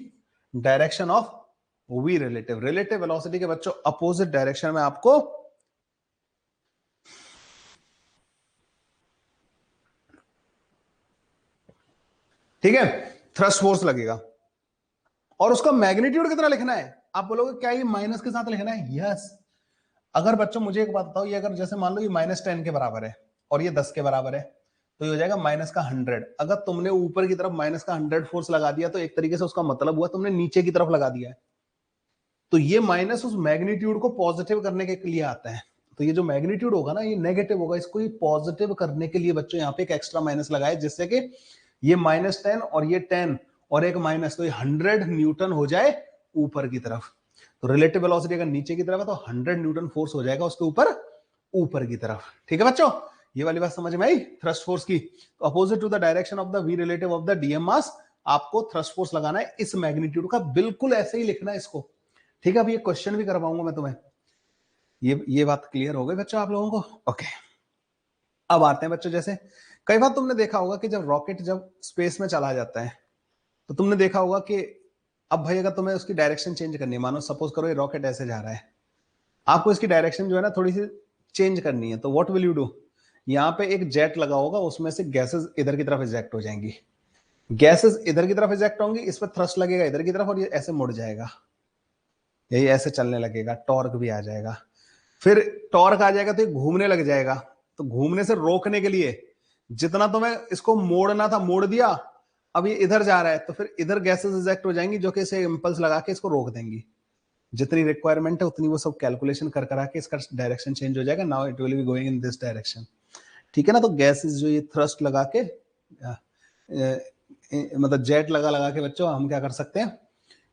Speaker 1: direction of we relative, relative velocity के बच्चों अपोजिट डायरेक्शन में आपको ठीक है थ्रस्ट फोर्स लगेगा। और उसका मैग्नीट्यूड कितना लिखना है, आप बोलोगे क्या ये माइनस के साथ लिखना है, यस। अगर बच्चों मुझे एक बात बताओ, ये अगर जैसे मान लो ये -10 के बराबर है और ये 10 के बराबर है, तो ये हो जाएगा -100। अगर तुमने ऊपर की तरफ -100 फोर्स लगा दिया तो एक तरीके से उसका मतलब हुआ तुमने नीचे की तरफ लगा दिया है। तो ये माइनस उस मैग्नीट्यूड को पॉजिटिव करने के लिए आता है। तो ये जो मैग्नीट्यूड होगा ना ये नेगेटिव होगा, इसको ये पॉजिटिव करने के लिए बच्चों यहाँ पे एक एक्स्ट्रा माइनस लगाए, जिससे कि ये -10 और ये 10 और एक माइनस, तो ये 100 न्यूटन हो जाए ऊपर की तरफ। तो रिलेटिव वेलोसिटी अगर नीचे की तरफ है तो 100 न्यूटन फोर्स हो जाएगा उसके ऊपर, ऊपर की तरफ। ठीक है बच्चों, ये वाली बात समझ में आई थ्रस्ट फोर्स की। तो opposite to the direction of the V relative of the DM mass आपको थ्रस्ट फोर्स लगाना है इस मैग्नीट्यूड का, बिल्कुल ऐसे ही लिखना है इसको। ठीक है, अब ये क्वेश्चन भी करवाऊंगा मैं तुम्हें। ये बात क्लियर हो गई बच्चों आप लोगों को, ओके। अब आते हैं बच्चों, जैसे कई बार तुमने देखा होगा कि जब रॉकेट जब स्पेस में चला जाता है तो तुमने देखा होगा कि अब भाई अगर तुम्हें उसकी डायरेक्शन चेंज करनी है, मानो सपोज करो ये रॉकेट ऐसे जा रहा है, आपको इसकी डायरेक्शन जो है ना थोड़ी सी चेंज करनी है, तो व्हाट विल यू डू, यहाँ पे एक जेट लगा होगा, उसमें से गैसेस इधर की तरफ इजेक्ट हो जाएंगी, गैसेस इधर की तरफ इजेक्ट होंगी, इस पर थ्रस्ट लगेगा इधर की तरफ और ये ऐसे मुड़ जाएगा, यही ऐसे चलने लगेगा, टॉर्क भी आ जाएगा। फिर टॉर्क आ जाएगा तो ये घूमने लग जाएगा, तो घूमने से रोकने के लिए जितना तुम्हें इसको मोड़ना था मोड़ दिया, अब ये इधर जा रहा है तो फिर इधर गैसेस इजेक्ट हो जाएंगी जो कि इसे इंपल्स लगा के इसको रोक देंगी। जितनी रिक्वायरमेंट है उतनी वो सब कैलकुलेशन कर करा के इसका डायरेक्शन चेंज हो जाएगा, now it will be going in this direction. ठीक है ना, तो गैसेस जो ये थ्रस्ट लगा के मतलब जेट लगा लगा के बच्चों हम क्या कर सकते हैं,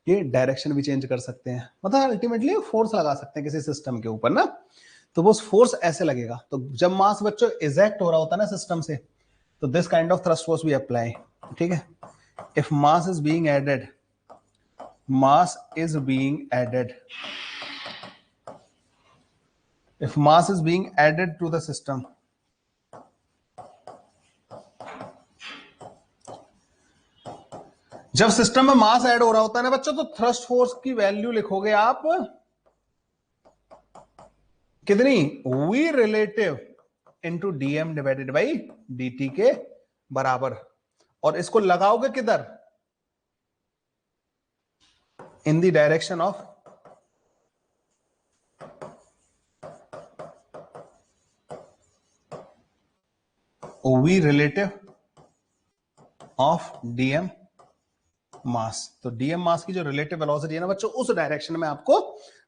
Speaker 1: ये डायरेक्शन भी चेंज कर सकते हैं, मतलब अल्टीमेटली फोर्स लगा सकते हैं किसी सिस्टम के ऊपर ना। तो वो फोर्स ऐसे लगेगा, तो जब मास बच्चों इजेक्ट हो रहा होता है ना सिस्टम से, तो this kind of thrust force we apply. ठीक है, if mass is being added, mass is being added, if mass is being added to the system, जब सिस्टम में मास ऐड हो रहा होता है ना बच्चों, तो थ्रस्ट फोर्स की वैल्यू लिखोगे आप कितनी, V relative into DM divided by dt के बराबर, और इसको लगाओगे किधर, in the direction of we relative of DM mass. तो डीएम मास की जो रिलेटिव वेलोसिटी है ना बच्चों, उस डायरेक्शन में आपको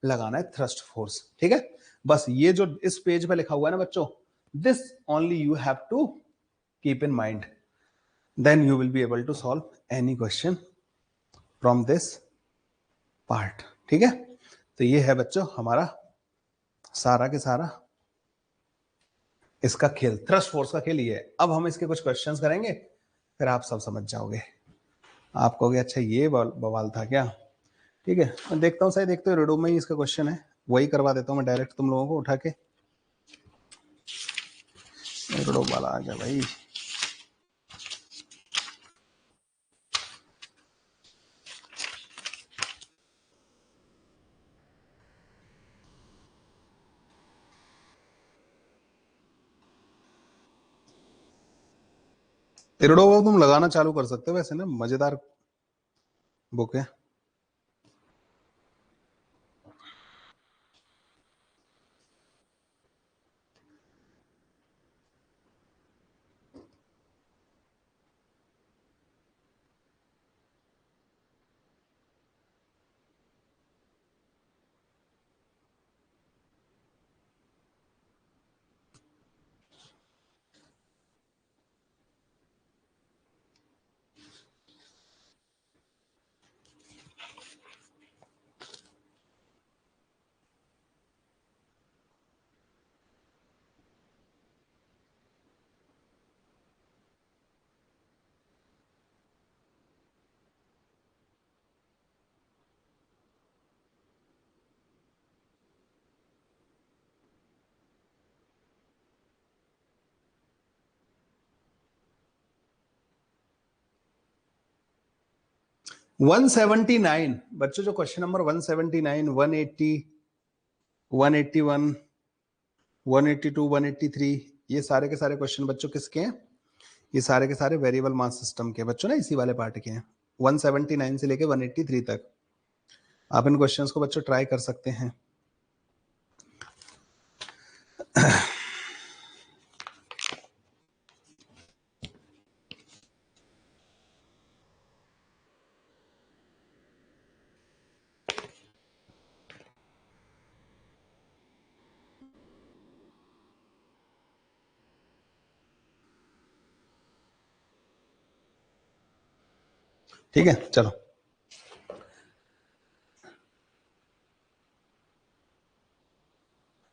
Speaker 1: लगाना है थ्रस्ट फोर्स। ठीक है, बस ये जो इस पेज पे लिखा हुआ है ना बच्चों, this only you have to keep in mind, then you will be able to solve any question from this part. ठीक है, तो ये है बच्चों हमारा सारा के सारा इसका खेल, थ्रस्ट फोर्स का खेल ये है। अब हम इसके कुछ क्वेश्चंस करेंगे, फिर आप सब समझ जाओगे, आप कहोगे अच्छा ये बवाल था क्या। ठीक है, मैं देखता हूँ, सही देखते हो रेडो में ही इसका क्वेश्चन है, वही करवा देता हूँ मैं डायरेक्ट तुम लोगों को उठा के। रेडो वाला आ गया भाई, रेडो तुम लगाना चालू कर सकते हो, वैसे ना मजेदार बुक है। 179 बच्चों, जो क्वेश्चन नंबर 179, 180, 181, 182, 183, ये सारे के सारे क्वेश्चन बच्चों किसके हैं? ये सारे के सारे वेरिएबल मास सिस्टम के बच्चों ना, इसी वाले पार्ट के हैं। 179 से लेके 183 तक आप इन क्वेश्चंस को बच्चों ट्राई कर सकते हैं। ठीक है, चलो।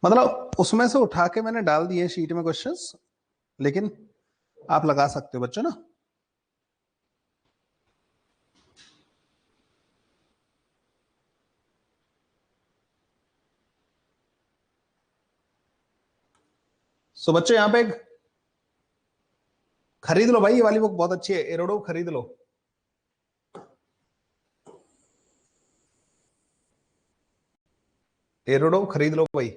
Speaker 1: मतलब उसमें से उठा के मैंने डाल दिए शीट में क्वेश्चंस, लेकिन आप लगा सकते हो बच्चों ना। सो बच्चों यहां पे खरीद लो भाई, ये वाली बुक बहुत अच्छी है, एरोडो खरीद लो। एरोडो खरीद लो भाई।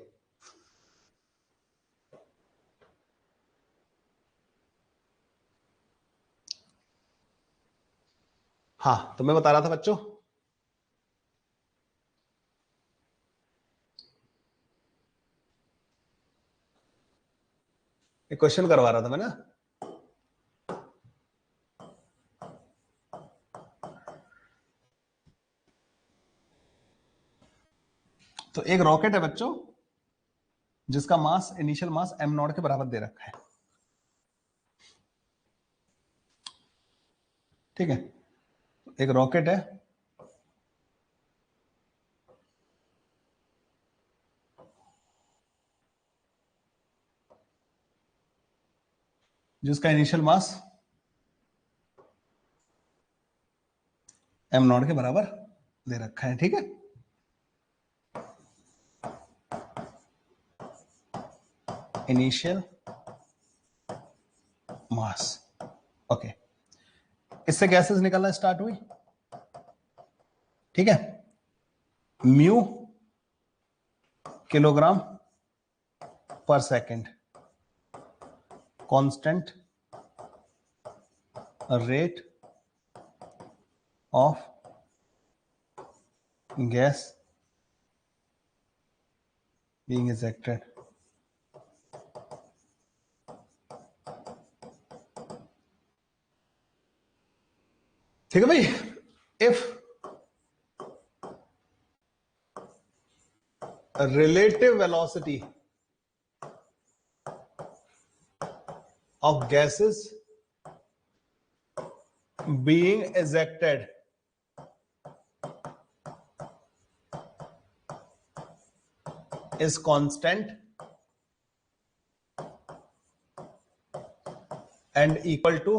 Speaker 1: हाँ, तो मैं बता रहा था बच्चों, एक क्वेश्चन करवा रहा था मैं ना। तो एक रॉकेट है बच्चों, जिसका मास, इनिशियल मास m0 के बराबर दे रखा है। ठीक है, एक रॉकेट है जिसका इनिशियल मास m0 के बराबर दे रखा है। ठीक है, इनिशियल मास। ओके, इससे गैसेस निकलना स्टार्ट हुई। ठीक है, म्यू किलोग्राम पर second, constant rate of gas being ejected. ठीक है भाई, if relative velocity of gases being ejected is constant and equal to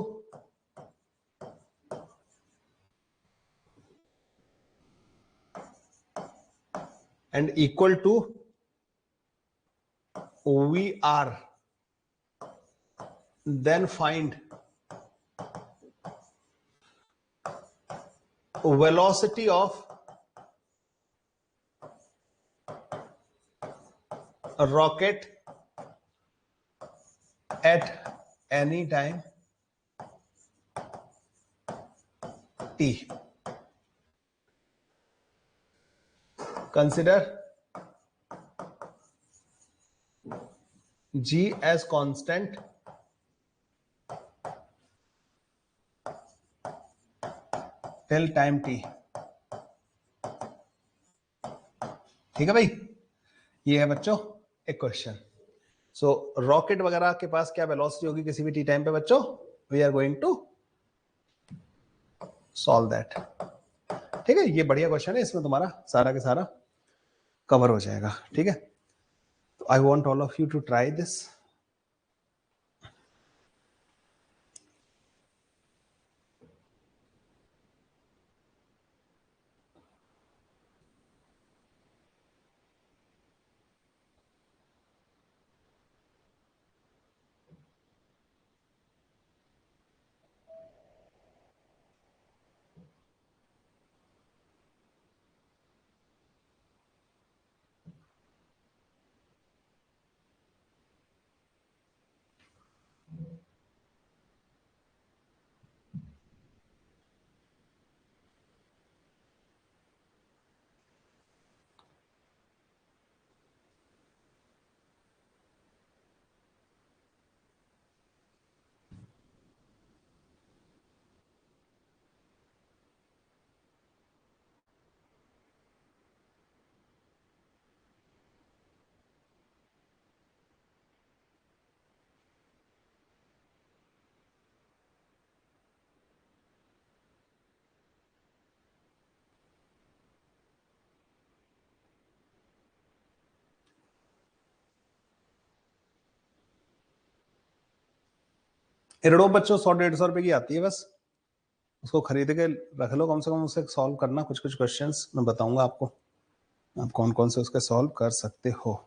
Speaker 1: VR, then find velocity of a rocket at any time t. Consider G as constant till time t. ठीक है भाई, ये है बच्चों एक क्वेश्चन। सो rocket वगैरह के पास क्या वेलोसिटी होगी किसी भी टी टाइम पे बच्चों? We are going to solve that. ठीक है, ये बढ़िया क्वेश्चन है, इसमें तुम्हारा सारा के सारा कवर हो जाएगा। ठीक है, तो I want all of you to try this. एरोडो बच्चों 100-150 रुपए की आती है, बस उसको खरीद के रख लो, कम से कम उससे सॉल्व करना कुछ कुछ क्वेश्चंस, मैं बताऊंगा आपको आप कौन कौन से उसके सॉल्व कर सकते हो।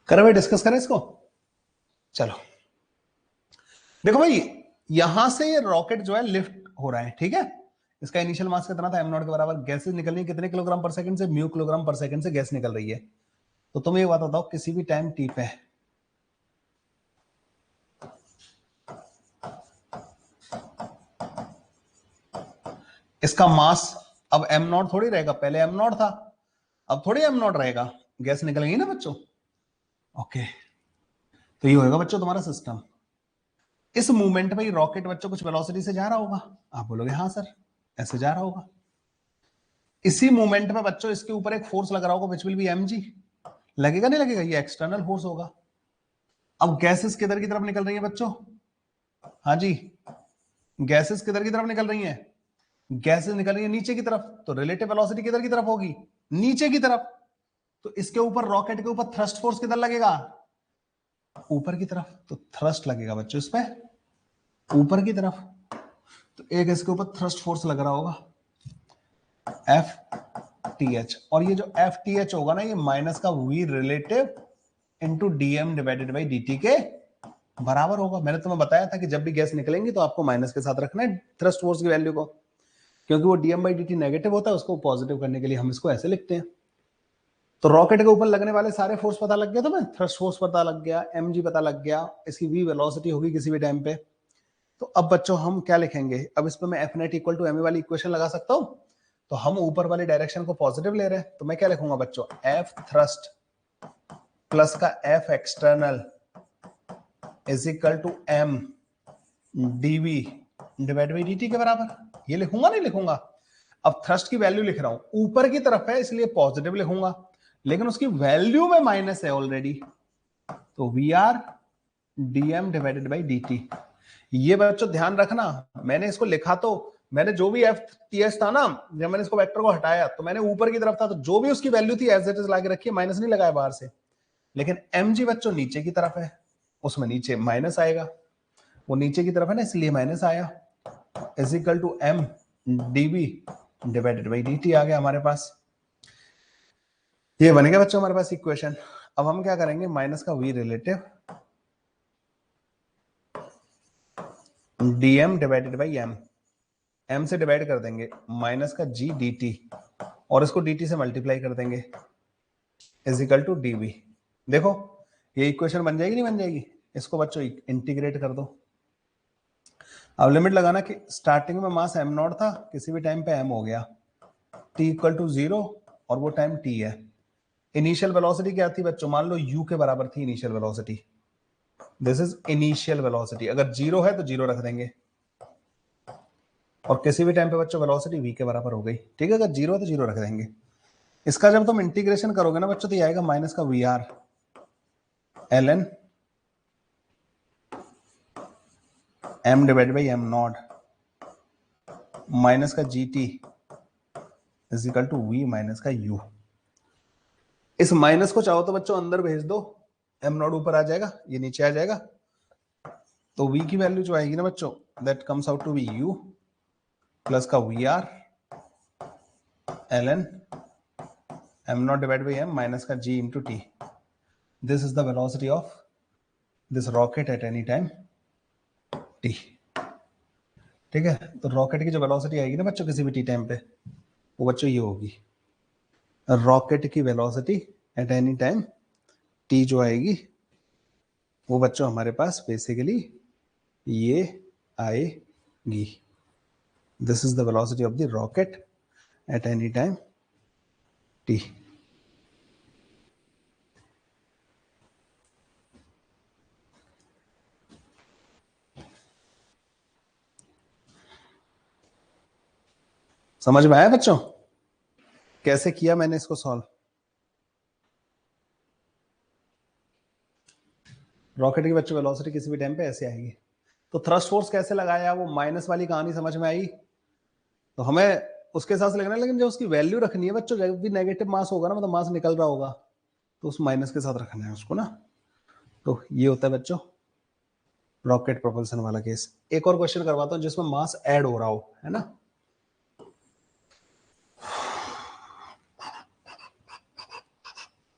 Speaker 1: करें भाई, डिस्कस करें इसको। चलो देखो भाई, यहां से ये रॉकेट जो है लिफ्ट हो रहा है, ठीक है। इसका इनिशियल मास कितना था, m0 के बराबर। गैसेस निकल रही है कितने किलोग्राम पर सेकंड से, म्यू किलोग्राम पर सेकंड से गैस निकल रही है। तो तुम ये बात बताओ, किसी भी टाइम t पे इसका मास अब m0 थोड़ी रहेगा, पहले m0 था, अब थोड़ी m0 रहेगा, गैस निकलेंगी ना बच्चों। ओके, तो ये होगा बच्चों तुम्हारा सिस्टम। इस मूवमेंट में रॉकेट बच्चों कुछ वेलोसिटी से जा रहा होगा, आप बोलोगे हाँ सर ऐसे जा रहा होगा। इसी मूवमेंट में बच्चों इसके ऊपर एक फोर्स लग रहा होगा, विच विल बी mg, लगेगा नहीं लगेगा, ये एक्सटर्नल फोर्स होगा। अब गैसेस किधर की तरफ निकल रही है बच्चों, हाँ जी, गैसेस किधर की तरफ निकल रही हैं, गैसेस निकल रही है नीचे की तरफ, तो रिलेटिव वेलोसिटी किधर की तरफ होगी, नीचे की तरफ। तो इसके ऊपर रॉकेट के ऊपर थ्रस्ट फोर्स किधर लगेगा, ऊपर की तरफ, तो थ्रस्ट लगेगा बच्चों इस पे ऊपर की तरफ। तो एक इसके ऊपर थ्रस्ट फोर्स लग रहा होगा एफ टी एच, और ये जो एफ टी एच होगा ना, ये माइनस का v relative into DM divided by D t के बराबर होगा। मैंने तुम्हें बताया था कि जब भी गैस निकलेंगी तो आपको माइनस के साथ रखना है थ्रस्ट फोर्स की वैल्यू को, क्योंकि वो DM by D T negative होता है, उसको पॉजिटिव करने के लिए हम इसको ऐसे लिखते हैं। तो रॉकेट के ऊपर लगने वाले सारे फोर्स पता लग गया तुम्हें, थ्रस्ट फोर्स पता लग गया, mg पता लग गया, इसकी v वेलोसिटी होगी किसी भी टाइम पे। तो अब बच्चों हम क्या लिखेंगे, अब इस पे मैं F net equal to M वाली इक्वेशन लगा सकता हूं। तो हम ऊपर वाली डायरेक्शन को पॉजिटिव ले रहे हैं, तो मैं क्या लिखूंगा बच्चों, एफ थ्रस्ट प्लस का F external is equal to M dv divide by dt के बराबर। ये लिखूंगा नहीं लिखूंगा, अब थ्रस्ट की वैल्यू लिख रहा हूं, ऊपर की तरफ है इसलिए पॉजिटिव लिखूंगा, लेकिन उसकी वैल्यू में माइनस है ऑलरेडी, तो v r dm divided by D t. ये बच्चों ध्यान रखना, मैंने इसको लिखा तो मैंने जो भी एफ टी एस था ना, जब मैंने इसको वेक्टर को हटाया तो मैंने ऊपर की तरफ था, तो जो भी उसकी वैल्यू थी एज इट इज लाके रखी है, माइनस नहीं लगाया बाहर से। लेकिन एम जी बच्चों नीचे की तरफ है, उसमें नीचे माइनस आएगा, वो नीचे की तरफ है ना इसलिए माइनस आया, is equal to M DV divided by D T आ गया हमारे पास। ये बन गया बच्चों हमारे पास इक्वेशन। अब हम क्या करेंगे, माइनस का v relative dm divided by M, M से डिवाइड कर देंगे, माइनस का जी डी टी, और इसको dt से मल्टीप्लाई कर देंगे, इज इक्वल टू dv। देखो ये इक्वेशन बन जाएगी नहीं बन जाएगी, इसको बच्चों इंटीग्रेट कर दो। अब लिमिट लगाना कि स्टार्टिंग में मास m नॉट था, किसी भी टाइम पे m हो गया, t इक्वल टू 0 और वो टाइम t है। इनिशियल वेलोसिटी क्या थी बच्चों, मान लो u के बराबर थी initial velocity, this is initial velocity. अगर 0 है तो 0 रख देंगे, और किसी भी टाइम पे बच्चों वेलोसिटी v के बराबर हो गई, ठीक है। अगर 0 है तो 0 रख देंगे। इसका जब तुम इंटीग्रेशन करोगे ना बच्चों, तो ये आएगा माइनस का V R L N M divide by M naught minus का G T is equal to V minus का यू। इस माइनस को चाहो तो बच्चों अंदर भेज दो, एम नॉट ऊपर आ जाएगा, ये नीचे आ जाएगा, तो v की वैल्यू जो आएगी ना बच्चों, that comes out to be u plus का V R L N M naught divide by M minus का g into T. This is the velocity of this rocket at any time t, ठीक है। तो rocket की जो velocity आएगी ना बच्चों किसी भी टी टाइम पे, वो बच्चों ये होगी, रॉकेट की velocity at any time T जो आएगी, वो बच्चों हमारे पास बेसिकली ये आएगी, this is the velocity of the rocket at any time T. समझ में आया बच्चों कैसे किया मैंने इसको सॉल्व? रॉकेट की बच्चों वेलोसिटी किसी भी टाइम पे ऐसे आएगी। तो थ्रस्ट फोर्स कैसे लगाया, वो माइनस वाली कहानी समझ में आई। तो हमें उसके हिसाब से लगना है, लेकिन जो उसकी वैल्यू रखनी है बच्चों, जब भी नेगेटिव मास होगा ना, मतलब मास निकल रहा होगा, तो उस माइनस के साथ रखना है उसको ना। तो ये होता है बच्चों रॉकेट प्रोपल्सन वाला केस। एक और क्वेश्चन करवाता हूं जिसमें मास ऐड हो रहा हो, है ना।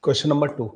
Speaker 1: Question number 2।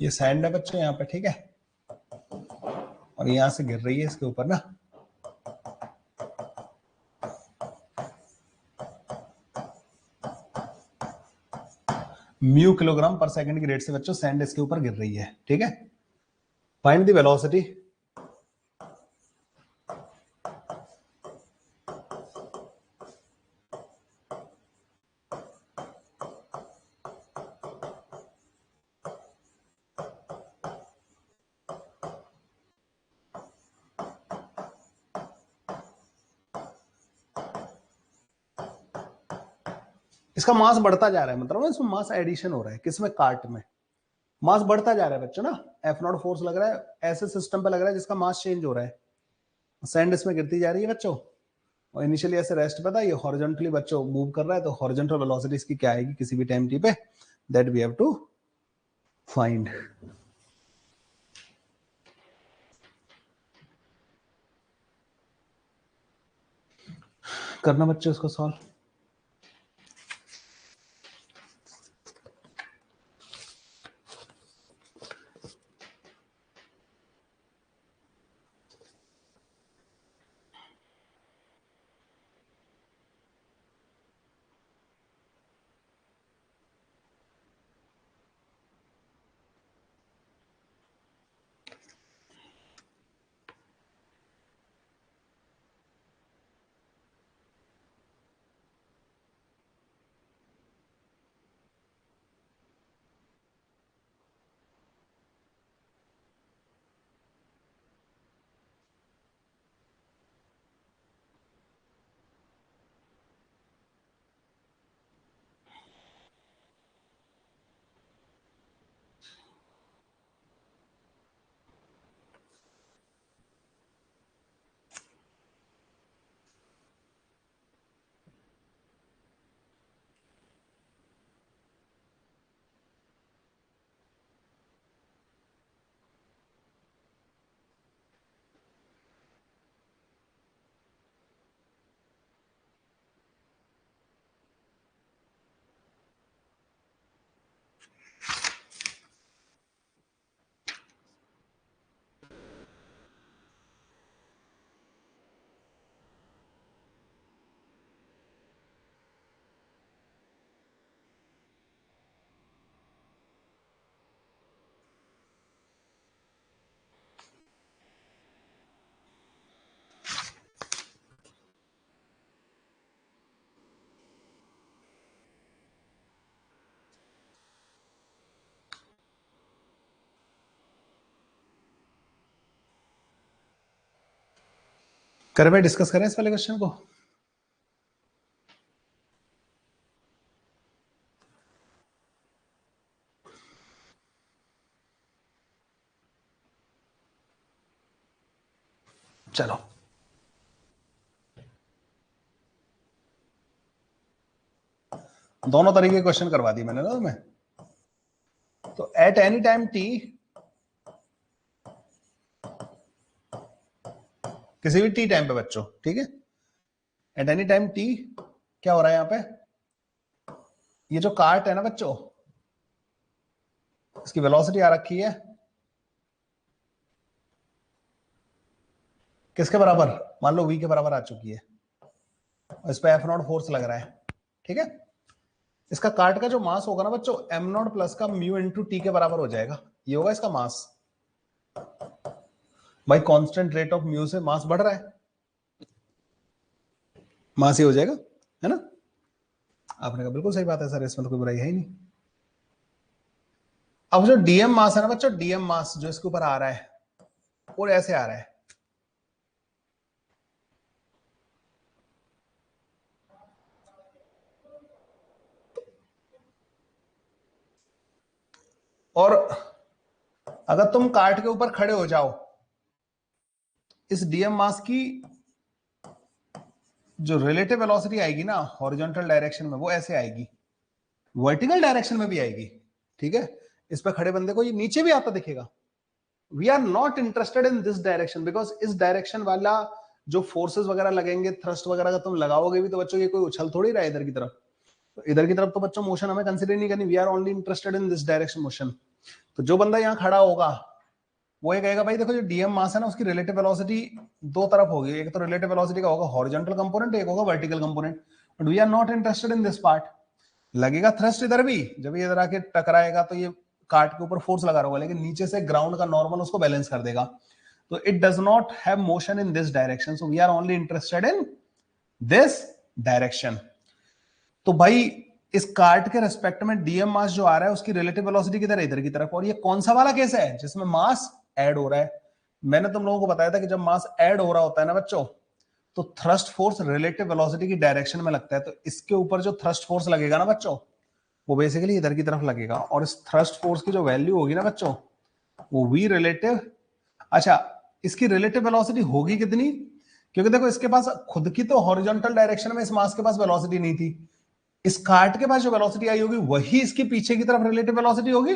Speaker 1: ये सैंड है बच्चों यहाँ पे, ठीक है, और यहां से गिर रही है इसके ऊपर ना। म्यू किलोग्राम पर सेकंड की रेट से बच्चों सैंड इसके ऊपर गिर रही है, ठीक है। Find the velocity. इसका मास बढ़ता जा रहा है, मतलब ना इसमें मास एडिशन हो रहा है, किसमें, कार्ट में मास बढ़ता जा रहा है बच्चों ना। एफ नॉट फोर्स लग रहा है ऐसे सिस्टम पे लग रहा है जिसका मास चेंज हो रहा है। सैंड इसमें गिरती जा रही है बच्चों, और इनिशियली ऐसे रेस्ट पे था, ये हॉरिजॉन्टली बच्चों मूव कर रहा है, तो हॉरिजॉन्टल वेलोसिटी इसकी क्या आएगी किसी भी टाइम टी पे, that we have to find. करना बच्चों इसको सॉल्व। करें भाई, डिस्कस करें इस वाले क्वेश्चन को। चलो दोनों तरीके के क्वेश्चन करवा दी मैंने ना तुम्हें। तो एट एनी टाइम टी, किसी भी टी टाइम पे बच्चों, ठीक है, एट एनी टाइम टी क्या हो रहा है यहां पे, ये जो कार्ट है ना बच्चों, इसकी वेलोसिटी आ रखी है किसके बराबर, मान लो v के बराबर आ चुकी है, और इस पे एफ नॉट फोर्स लग रहा है, ठीक है। इसका कार्ट का जो मास होगा ना बच्चों, एम नॉट प्लस का म्यू इंटू टी के बराबर हो जाएगा, ये होगा इसका मास। भाई कांस्टेंट रेट ऑफ म्यू से मास बढ़ रहा है, मास ही हो जाएगा, है ना। आपने कहा बिल्कुल सही बात है सर, इसमें तो कोई बुराई है ही नहीं। अब जो डीएम मास है ना बच्चों, डीएम मास जो इसके ऊपर आ रहा है, और ऐसे आ रहा है, और अगर तुम कार्ट के ऊपर खड़े हो जाओ, इस डीएम मास की जो रिलेटिव वेलोसिटी आएगी ना हॉरिजॉन्टल डायरेक्शन में, वो ऐसे आएगी, वर्टिकल डायरेक्शन में भी आएगी, ठीक है। इस पे खड़े बंदे को ये नीचे भी आता दिखेगा। We are not interested in this direction, because इस डायरेक्शन वाला जो फोर्सेस वगैरह लगेंगे, थ्रस्ट वगैरह का तुम लगाओगे भी तो बच्चों ये कोई उछल थोड़ी रहा है इधर की तरफ, तो इधर की तरफ तो बच्चों मोशन हमें कंसिडर नहीं करनी, we are only interested in this direction motion. तो जो बंदा यहाँ खड़ा होगा वो ये कहेगा भाई देखो जो डीएम मास है ना, उसकी रिलेटिव वेलोसिटी दो तरफ होगी, एक तो रिलेटिव वेलोसिटी का होगा हॉरिजॉन्टल कंपोनेंट, एक होगा vertical component, but we are not interested in this part. लगेगा थ्रस्ट इधर भी, जब ये इधर आके टकराएगा तो ये कार्ट के ऊपर फोर्स लगा होगा, लेकिन नीचे से ग्राउंड का नॉर्मल उसको बैलेंस कर देगा, तो it does not have motion in this direction, so we are only interested in this direction. तो भाई इस कार्ट के रेस्पेक्ट में डीएम मास जो आ रहा है उसकी रिलेटिव वेलोसिटी किधर है, इधर की तरफ, और ये कौन सा वाला केस है जिसमें मास ऐड हो रहा है। मैंने तुम लोगों को बताया था कि जब मास ऐड हो रहा होता है ना बच्चों, तो थ्रस्ट फोर्स रिलेटिव वेलोसिटी की डायरेक्शन में लगता है, तो इसके ऊपर जो थ्रस्ट फोर्स लगेगा ना बच्चों, वो बेसिकली इधर की तरफ लगेगा, और इस थ्रस्ट फोर्स की जो वैल्यू होगी ना बच्चों, वो वी रिलेटिव, अच्छा इसकी रिलेटिव वेलोसिटी होगी कितनी, क्योंकि देखो इसके पास खुद की तो हॉरिजॉन्टल डायरेक्शन में इस मास के पास वेलोसिटी नहीं थी, इस कार्ट के पास जो वेलोसिटी आई होगी वही इसकी पीछे की तरफ रिलेटिव वेलोसिटी होगी,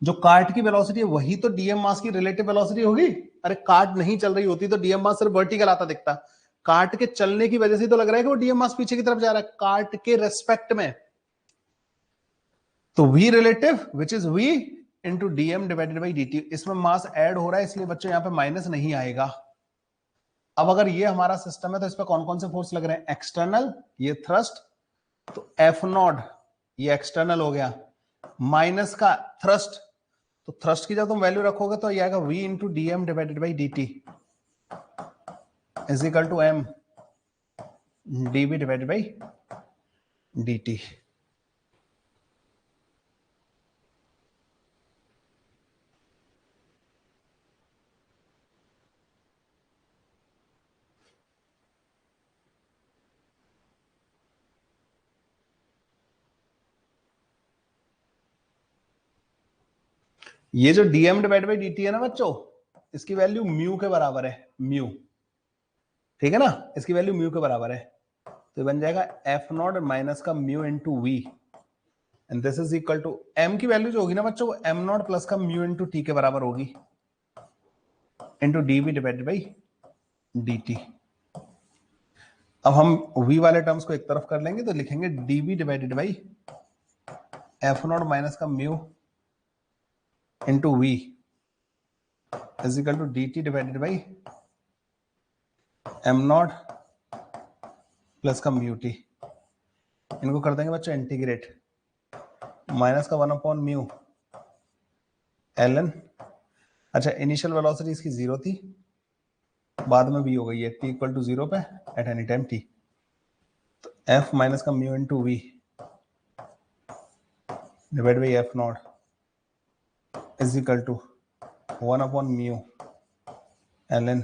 Speaker 1: जो कार्ट की वेलोसिटी है वही तो डीएम मास की रिलेटिव वेलोसिटी होगी। अरे कार्ट नहीं चल रही होती तो डीएम मास सिर्फ वर्टिकल आता दिखता, कार्ट के चलने की वजह से तो लग रहा है कि वो डीएम मास पीछे की तरफ जा रहा है कार्ट के रेस्पेक्ट में। तो v relative which is v into DM divided by dt, इसमें मास ऐड हो रहा है इसलिए बच्चों यहां पे माइनस नहीं आएगा। अब अगर ये हमारा सिस्टम है तो इस पर कौन कौन से फोर्स लग रहे हैं, एक्सटर्नल ये थ्रस्ट, तो एफ नॉट ये एक्सटर्नल हो गया, माइनस का थ्रस्ट, तो थ्रस्ट की जब तुम वैल्यू रखोगे तो ये आएगा v into d m divided by D t is equal to m d v divided by D t. ये जो dm डिवाइड बाई dt है ना बच्चों, इसकी वैल्यू म्यू के बराबर है, म्यू, ठीक है ना, इसकी वैल्यू म्यू के बराबर है, तो बन जाएगा एफ नॉट माइनस का mu into v, and this is equal to M की वैल्यू जो होगी ना बच्चों, वो एम नॉट प्लस का म्यू इंटू टी के बराबर होगी, into d we divided by D t. अब हम v वाले टर्म्स को एक तरफ कर लेंगे तो लिखेंगे D we divided by F naught minus का mu into V is equal to D T divided by M naught plus का म्यू टी। इनको कर देंगे बच्चों इंटीग्रेट, माइनस का 1 म्यू एल एन, अच्छा इनिशियल वेलोसिटी इसकी 0 थी, बाद में भी हो गई है टी इक्वल टू 0 पे एट एनी टाइम टी, तो एफ माइनस का mu into V divide by F naught is equal to 1 mu L N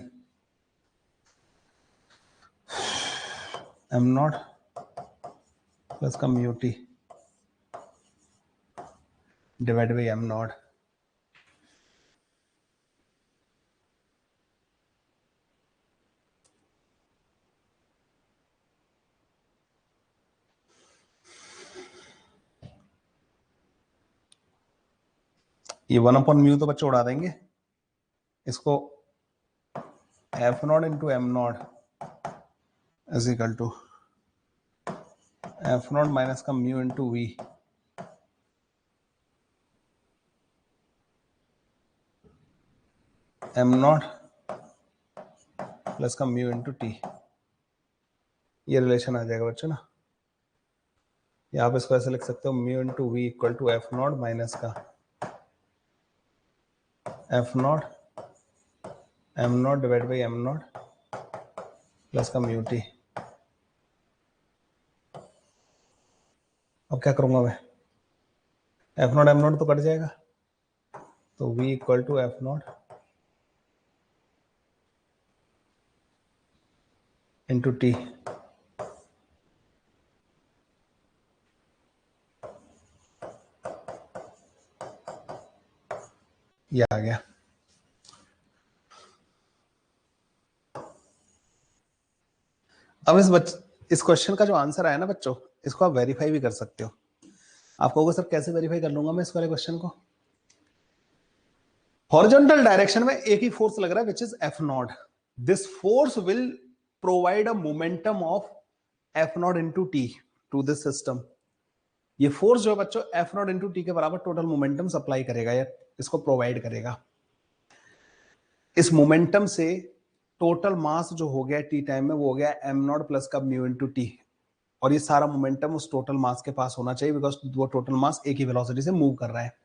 Speaker 1: M naught plus का mu T divide by M naught. ये 1/μ तो बच्चे उड़ा देंगे, इसको F naught into M naught is equal to F naught minus का mu into V M naught plus का mu into T. ये रिलेशन आ जाएगा बच्चों ना। या आप इसको ऐसे लिख सकते हो mu into we equal to F naught minus का F naught M naught divide by M naught plus का म्यू टी। अब क्या करूंगा मैं, एफ नॉट एम नॉट तो कट जाएगा, तो v equal to F naught into T. ये आ गया। अब इस क्वेश्चन का जो आंसर आया ना बच्चों, इसको आप वेरीफाई भी कर सकते हो। आप कहोगे सर कैसे वेरीफाई कर लूंगा मैं इस वाले क्वेश्चन को। हॉरिजॉन्टल डायरेक्शन में एक ही फोर्स लग रहा है which is F naught. This force will provide a momentum of F naught into t to this system. ये फोर्स जो है बच्चों एफ नॉट इंटू टी के बराबर टोटल मोमेंटम सप्लाई करेगा या इसको प्रोवाइड करेगा। इस मोमेंटम से टोटल मास जो हो गया टी टाइम में वो हो गया एम नॉट प्लस का म्यू इंटू टी। और ये सारा मोमेंटम उस टोटल मास के पास होना चाहिए बिकॉज वो टोटल मास एक ही वेलोसिटी से मूव कर रहा है।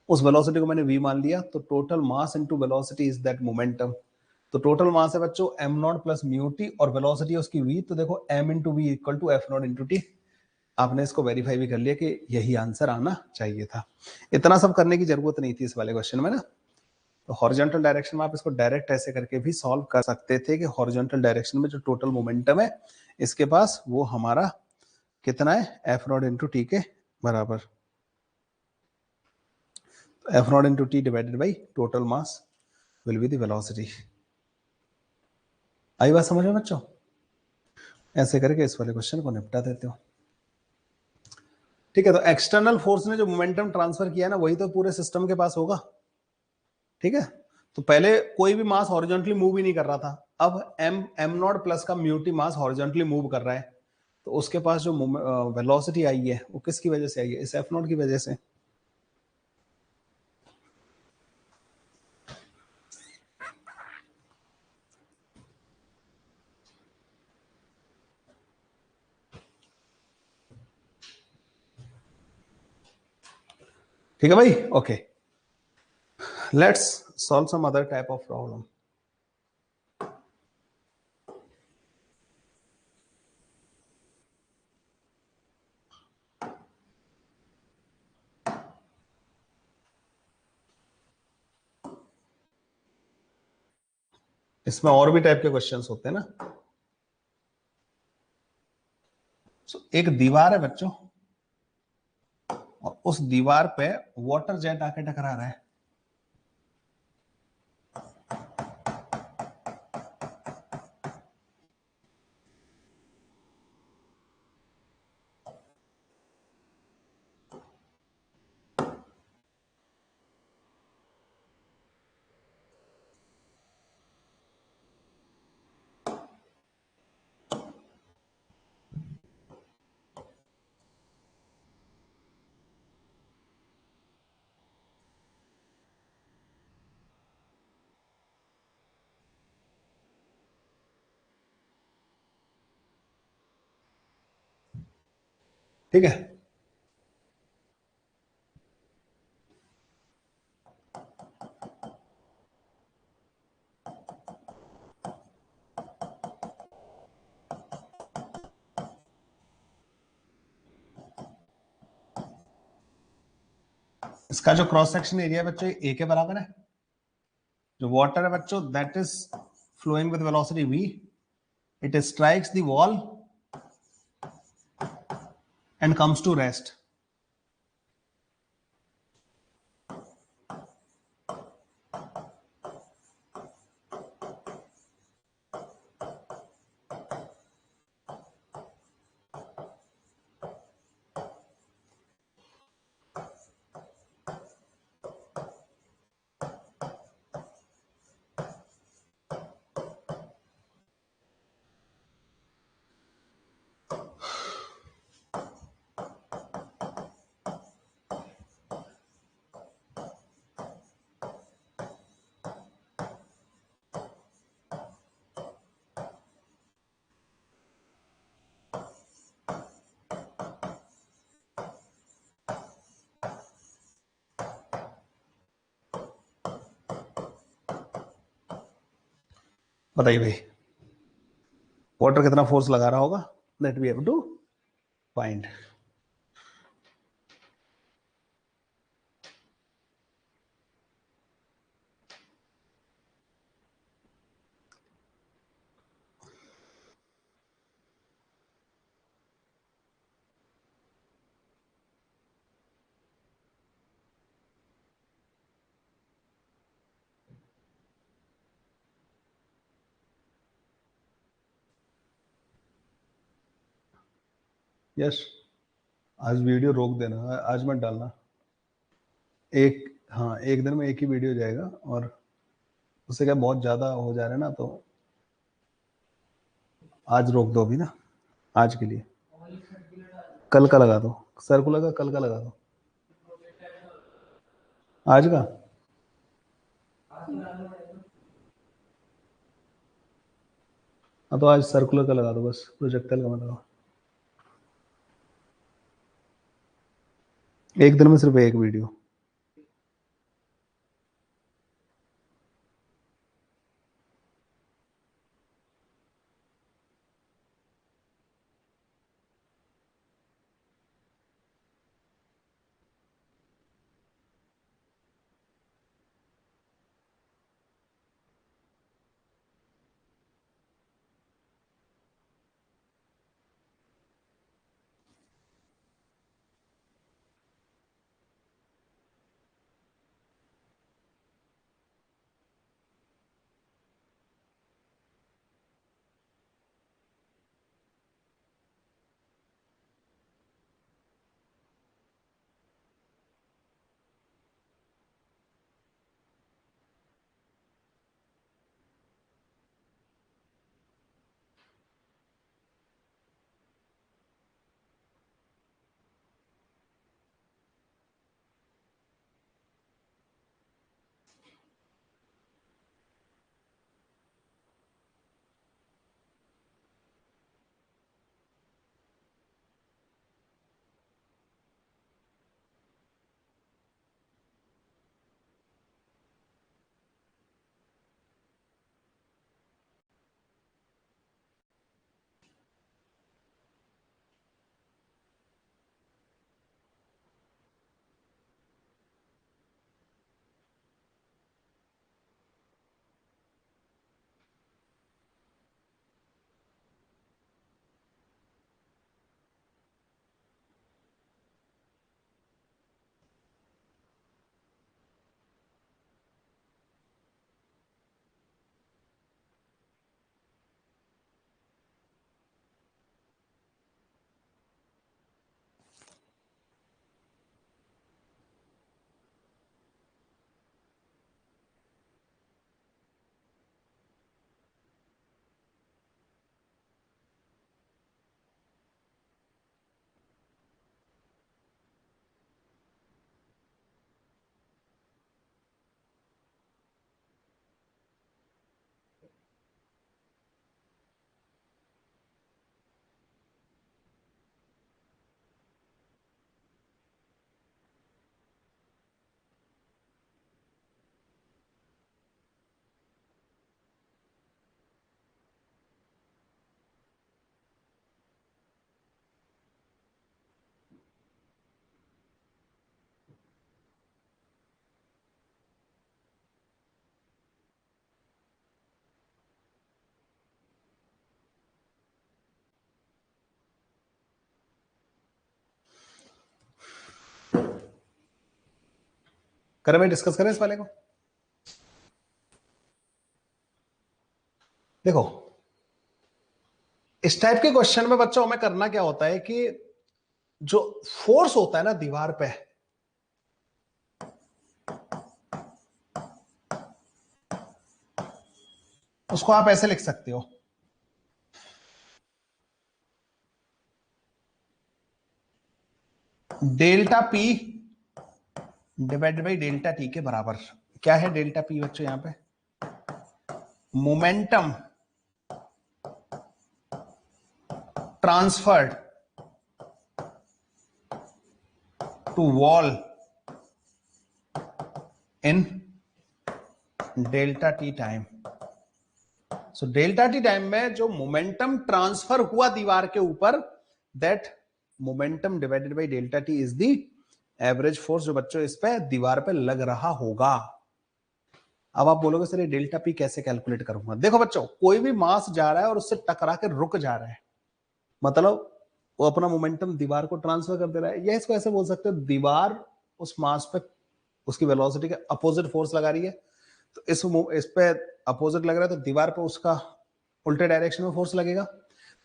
Speaker 1: उस वेलोसिटी को मैंने v मान लिया, तो total mass into velocity is that momentum. तो टोटल मास है बच्चों m not plus mu t और वेलोसिटी है उसकी v, तो देखो m into we equal to F naught into t. आपने इसको वेरीफाई भी कर लिया कि यही आंसर आना चाहिए था। इतना सब करने की जरूरत नहीं थी इस वाले क्वेश्चन में ना। तो हॉरिजॉन्टल डायरेक्शन में आप इसको डायरेक्ट ऐसे करके भी सॉल्व कर सकते थे कि हॉरिजॉन्टल डायरेक्शन में जो टोटल मोमेंटम है इसके पास वो हमारा कितना है, एफ नॉट इंटू टी के बराबर। F naught into T divided by total mass will be the velocity. आई बात समझ में बच्चों। ऐसे करके इस वाले क्वेश्चन को निपटा देते हो। ठीक है, तो एक्सटर्नल फोर्स ने जो मोमेंटम ट्रांसफर किया ना वही तो पूरे सिस्टम के पास होगा। ठीक है, तो पहले कोई भी मास हॉरिजॉन्टली मूव ही नहीं कर रहा था, अब एम नॉट प्लस का mu T mass horizontally move कर रहा है, तो उसके पास जो वेलोसिटी आई है वो किसकी वजह से आई है, इस एफ नॉट की वजह से। ठीक है भाई, okay, let's solve some other type of problem. इसमें और भी टाइप के क्वेश्चंस होते हैं ना। एक दीवार है बच्चों और उस दीवार पे वाटर जेट आके टकरा रहा है। ठीक है, इसका जो क्रॉस सेक्शन एरिया बच्चों ए के बराबर है। जो वाटर है बच्चों that is flowing with velocity v, it strikes the wall and comes to rest। बताइए भाई, वाटर कितना फोर्स लगा रहा होगा, that we have to find. Yes, आज वीडियो रोक देना, आज मत डालना। एक, हाँ, एक दिन में एक ही वीडियो जाएगा, और उससे क्या बहुत ज्यादा हो जा रहा है ना, तो आज रोक दो अभी ना, आज के लिए। कल का लगा दो, सर्कुलर का कल का लगा दो। आज का हाँ, तो आज सर्कुलर का लगा दो बस, प्रोजेक्टाइल का मत लगाओ। एक दिन में सिर्फ एक वीडियो। करें भाई, डिस्कस करें इस वाले को। देखो, इस टाइप के क्वेश्चन में बच्चों में करना क्या होता है कि जो फोर्स होता है ना दीवार पे, उसको आप ऐसे लिख सकते हो, delta p divided by delta t के बराबर। क्या है डेल्टा पी बच्चों? यहां पे momentum transferred to wall in delta t time. So delta t time में जो मोमेंटम ट्रांसफर हुआ दीवार के ऊपर, that momentum divided by delta t is the average force जो बच्चों इस पे दीवार पे लग रहा होगा। अब आप बोलोगे सर ये डेल्टा पी कैसे कैलकुलेट करूंगा? देखो बच्चों, कोई भी मास जा रहा है और उससे टकरा के रुक जा रहा है, मतलब वो अपना मोमेंटम दीवार को ट्रांसफर कर दे रहा है, या इसको ऐसे बोल सकते हो दीवार उस मास पे उसकी वेलोसिटी के अपोजिट फोर्स लगा रही है, तो इस पे अपोजिट लग रहा है तो दीवार पे उसका उल्टे डायरेक्शन में फोर्स लगेगा,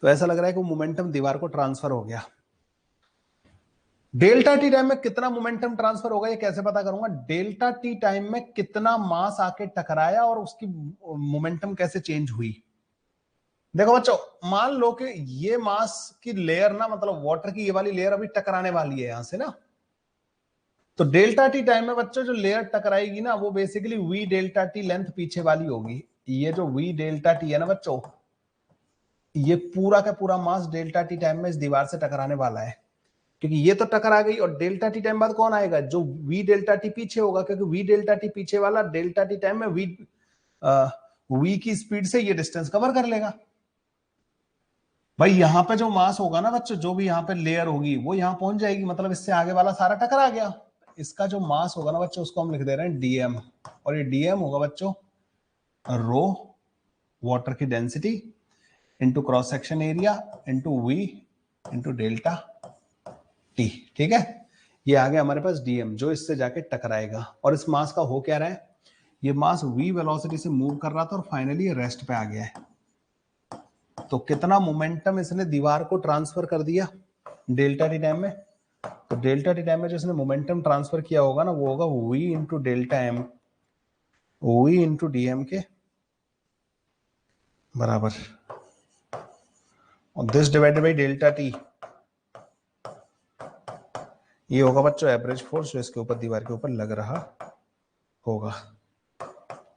Speaker 1: तो ऐसा लग रहा है कि मोमेंटम दीवार को ट्रांसफर हो गया। डेल्टा टी टाइम में कितना मोमेंटम ट्रांसफर होगा ये कैसे पता करूंगा? डेल्टा टी टाइम में कितना मास आके टकराया और उसकी मोमेंटम कैसे चेंज हुई। देखो बच्चों, मान लो कि ये मास की लेयर ना, मतलब वाटर की ये वाली लेयर अभी टकराने वाली है यहां से ना, तो डेल्टा टी टाइम में बच्चों जो लेयर टकराएगी ना वो basically we delta T length पीछे वाली होगी। ये जो वी डेल्टा टी है ना बच्चों, ये पूरा का पूरा मास डेल्टा टी टाइम में इस दीवार से टकराने वाला है, क्योंकि ये तो टकरा गई और डेल्टा टी टाइम बाद कौन आएगा? जो वी डेल्टा टी पीछे होगा, क्योंकि वी डेल्टा टी पीछे वाला डेल्टा टी टाइम में वी की स्पीड से ये डिस्टेंस कवर कर लेगा। भाई यहां पे जो मास होगा ना बच्चों, जो भी यहाँ पे लेयर होगी वो यहां पहुंच जाएगी, मतलब इससे आगे वाला सारा टकरा गया। इसका जो मास होगा ना बच्चों उसको हम लिख दे रहे हैं डीएम, और ये डीएम होगा बच्चों रो वाटर की density into cross section area into we into delta t. ठीक है, ये आ गया हमारे पास डीएम जो इससे जाके टकराएगा। और इस मास का हो क्या रहा है? ये मास वी वेलोसिटी से मूव कर रहा था और फाइनली रेस्ट पे आ गया है। तो कितना मोमेंटम इसने दीवार को ट्रांसफर कर दिया डेल्टा टी टाइम में? तो डेल्टा टी टाइम में जो इसने मोमेंटम ट्रांसफर किया होगा ना वो होगा v into delta m, v into dm के बराबर, और this divided by delta t, ये होगा बच्चों एवरेज फोर्स जो इसके ऊपर दीवार के ऊपर लग रहा होगा।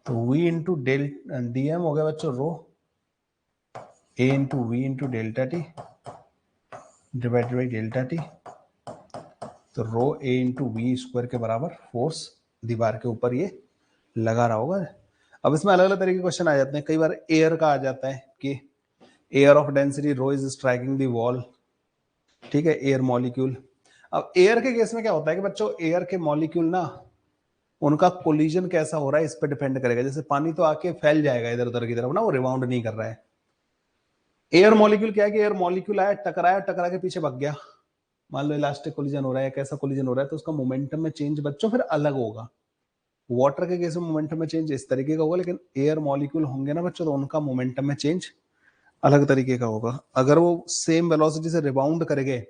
Speaker 1: तो v इंटू डेल डीएम हो गया बच्चों rho A into we into delta T divided by delta T, तो rho A into we square के बराबर फोर्स दीवार के ऊपर ये लगा रहा होगा। अब इसमें अलग अलग तरीके के क्वेश्चन आ जाते हैं, कई बार एयर का आ जाता है कि air of density rho is striking the wall, ठीक है, एयर मॉलिक्यूल। अब एयर के केस में क्या होता है कि बच्चों एयर के मॉलिक्यूल ना उनका कोलिजन कैसा हो रहा है इस पर डिपेंड करेगा। जैसे पानी तो आके फैल जाएगा इधर उधर की तरफ ना, वो रिबाउंड नहीं कर रहा है। एयर मॉलिक्यूल क्या है कि एयर मॉलिक्यूल आया टकराया, टकरा के पीछे भाग गया, मान लो इलास्टिक कोलिजन हो रहा है, कैसा कोलिजन हो रहा है, तो उसका मोमेंटम में चेंज बच्चों फिर अलग होगा। वाटर के केस में मोमेंटम में चेंज इस तरीके का होगा, लेकिन एयर मॉलिक्यूल होंगे ना बच्चों तो उनका मोमेंटम में चेंज अलग तरीके का होगा। अगर वो सेम वेलोसिटी से रिबाउंड करेंगे,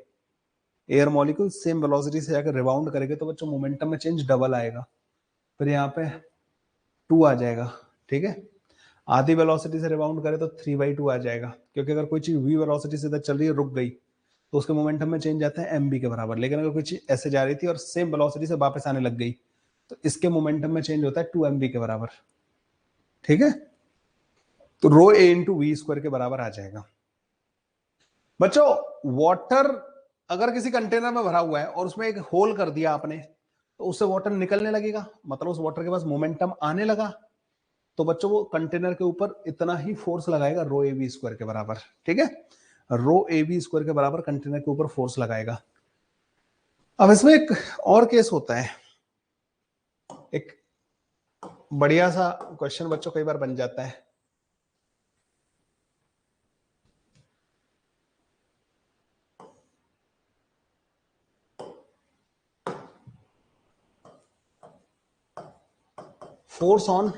Speaker 1: एयर मॉलिक्यूल सेम वेलोसिटी से जाकर रिबाउंड करेंगे, तो बच्चों मोमेंटम में चेंज डबल आएगा, फिर यहाँ पे 2 आ जाएगा। ठीक है, आधी वेलोसिटी से रिबाउंड करे तो 3/2 आ जाएगा, क्योंकि अगर कोई चीज v वेलोसिटी से इधर चल रही है रुक गई तो उसके मोमेंटम में चेंज आता है mb के बराबर। लेकिन अगर कोई चीज ऐसे जा रही थी और सेम वेलोसिटी से वापस आने लग गई तो इसके मोमेंटम में चेंज होता है 2mb के बराबर। ठीक है, तो rho A into we square के बराबर आ जाएगा। बच्चों वाटर अगर किसी कंटेनर में भरा हुआ है और उसमें एक होल कर दिया आपने, तो उससे वाटर निकलने लगेगा, मतलब उस वाटर के पास मोमेंटम आने लगा, तो बच्चों वो कंटेनर के ऊपर इतना ही फोर्स लगाएगा रो ए बी स्क्वायर के बराबर। ठीक है, रो ए बी स्क्वायर के बराबर कंटेनर के ऊपर फोर्स लगाएगा। अब इसमें एक और केस होता है, एक बढ़िया सा क्वेश्चन बच्चों कई बार बन जाता है। फोर्स ऑन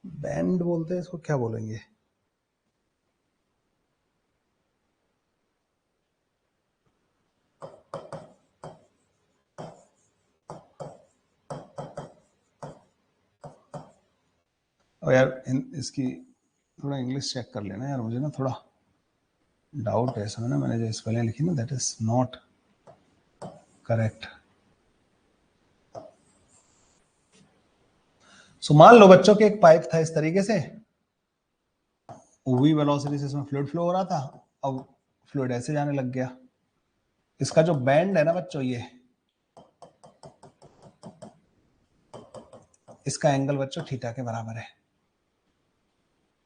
Speaker 1: बैंड बोलते हैं इसको, क्या बोलेंगे? और यार इसकी थोड़ा इंग्लिश चेक कर लेना यार, मुझे ना थोड़ा डाउट है इसमें ना, मैंने जो स्पेलिंग लिखी ना दैट इज नॉट करेक्ट। सो मान लो बच्चों कि एक पाइप था इस तरीके से, वी वेलोसिटी से इसमें फ्लूइड फ्लो हो रहा था, अब फ्लूइड ऐसे जाने लग गया। इसका जो बैंड है ना बच्चों, ये इसका एंगल बच्चों थीटा के बराबर है,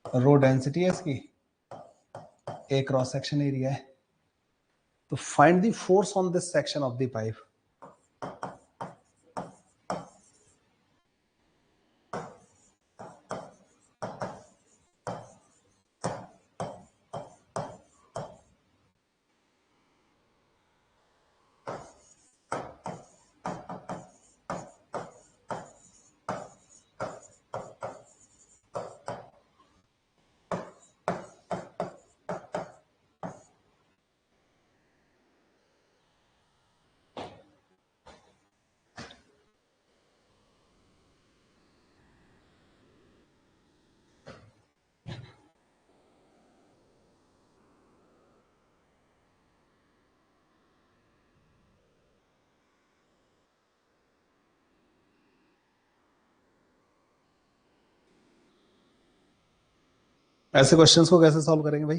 Speaker 1: रो डेंसिटी है इसकी, ए क्रॉस सेक्शन एरिया है। तो find the force on this section of the pipe. ऐसे क्वेश्चंस को कैसे सॉल्व करेंगे भाई?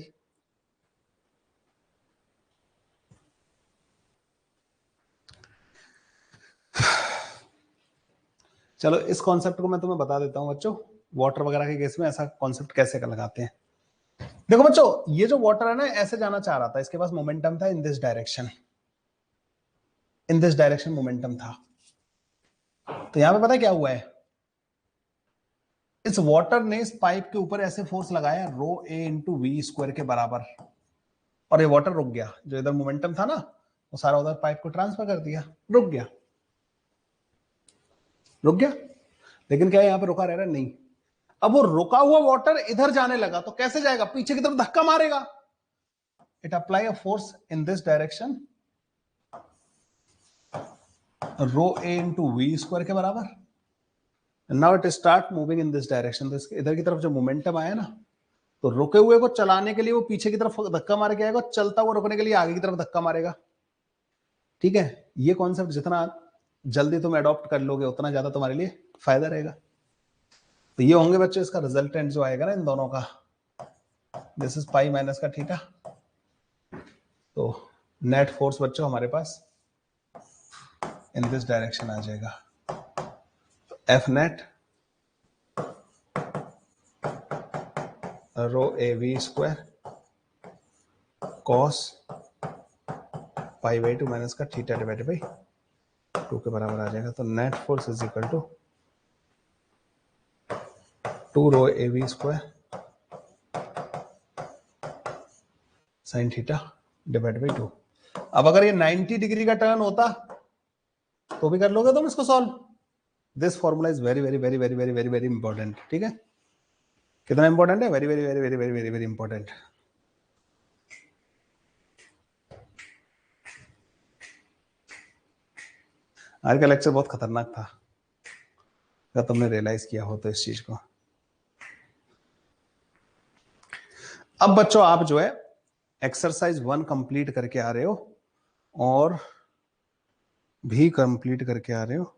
Speaker 1: चलो इस कॉन्सेप्ट को मैं तुम्हें बता देता हूं बच्चों, वाटर वगैरह के केस में ऐसा कॉन्सेप्ट कैसे लगाते हैं। देखो बच्चों, ये जो वाटर है ना ऐसे जाना चाह रहा था, इसके पास मोमेंटम था इन this direction, in this direction momentum था। तो यहां पे पता है क्या हुआ है, इस वाटर ने इस पाइप के ऊपर ऐसे फोर्स लगाया रो ए इंटू वी स्क्वायर के बराबर, और ये वाटर रुक गया। जो इधर मोमेंटम था ना वो सारा उधर पाइप को ट्रांसफर कर दिया, रुक गया, रुक गया। लेकिन क्या यहां पे रुका रह रहा है? नहीं। अब वो रुका हुआ वाटर इधर जाने लगा तो कैसे जाएगा? पीछे की तरफ धक्का मारेगा। It apply a force in this direction rho A into we square के बराबर। Now it start moving in this direction. तो इधर की तरफ जो मोमेंटम आया ना, तो रुके हुए को चलाने के लिए वो पीछे की तरफ धक्का मार के आएगा, चलता हुआ रुकने के लिए आगे की तरफ धक्का मारेगा। ठीक है, ये कॉन्सेप्ट जितना जल्दी तुम अडॉप्ट कर लोगे उतना ज्यादा तुम्हारे लिए फायदा रहेगा। तो ये होंगे बच्चे इसका रिजल्टेंट जो आएगा ना इन दोनों का, दिस इज पाई माइनस का थीटा। तो नेट फोर्स बच्चों हमारे पास इन दिस डायरेक्शन आ जाएगा, तो F net rho A v square cos pi by 2 minus का थीटा डिवाइडेड बाई 2 के बराबर आ जाएगा। तो net force is equal to 2 rho A v square sine theta divide by 2। अब अगर ये 90 डिग्री का टर्न होता तो भी कर लोगे तुम इसको solve. This formula is very very very very very very very important. ठीक है, कितना इंपॉर्टेंट है? Very very very very very very very important. आज का लेक्चर बहुत खतरनाक था, अगर तुमने रियलाइज किया हो तो इस चीज को। अब बच्चों आप जो है एक्सरसाइज 1 कंप्लीट करके आ रहे हो और भी कंप्लीट करके आ रहे हो।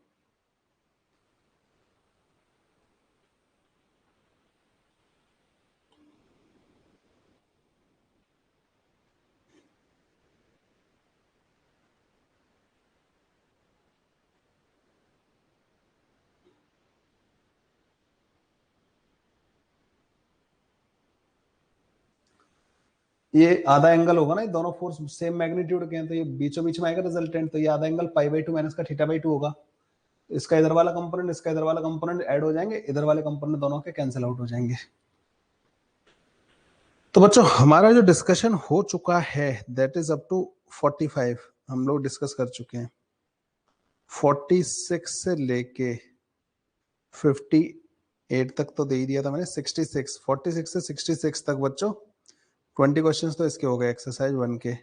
Speaker 1: ये आधा एंगल होगा ना, ये दोनों फोर्स सेम मैग्नीट्यूड के हैं, तो ये बीचों बीच में आएगा रिजल्टेंट। तो ये आधा एंगल पाई बाई 2 माइनस का थीटा बाई 2 होगा। इसका इधर वाला कंपोनेंट इसका इधर वाला कंपोनेंट ऐड हो जाएंगे, इधर वाले कंपोनेंट दोनों के कैंसिल आउट हो जाएंगे। तो बच्चों हमारा जो डिस्कशन हो चुका है दैट इज अप टू 45 हम लोग डिस्कस कर चुके हैं। 46 से लेके 58 तक तो दे ही दिया था मैंने। 46 46 से 66 तक बच्चों 20 क्वेश्चंस तो इसके हो गए एक्सरसाइज 1 के,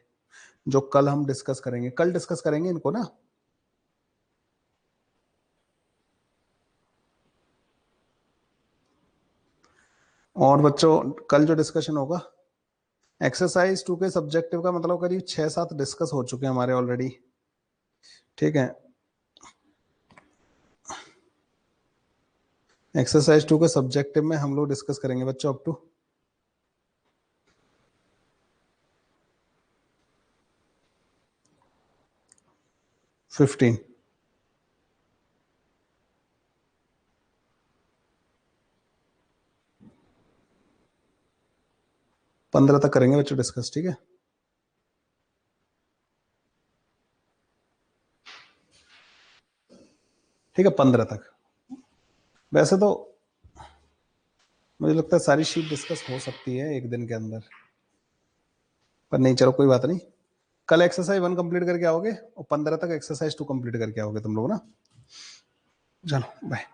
Speaker 1: जो कल हम डिस्कस करेंगे। कल डिस्कस करेंगे इनको ना। और बच्चों कल जो डिस्कशन होगा एक्सरसाइज 2 के सब्जेक्टिव का, मतलब करीब 6-7 डिस्कस हो चुके हैं हमारे ऑलरेडी। ठीक है, एक्सरसाइज 2 के सब्जेक्टिव में हम लोग डिस्कस करेंगे बच्चों अप टू 15। 15 तक करेंगे बच्चों डिस्कस, ठीक है। ठीक है, 15 तक। वैसे तो मुझे लगता है सारी शीट डिस्कस हो सकती है एक दिन के अंदर, पर नहीं, चलो कोई बात नहीं। कल एक्सरसाइज 1 कंप्लीट करके आओगे और 15 तक एक्सरसाइज 2 कंप्लीट करके आओगे तुम लोग ना। चलो बाय।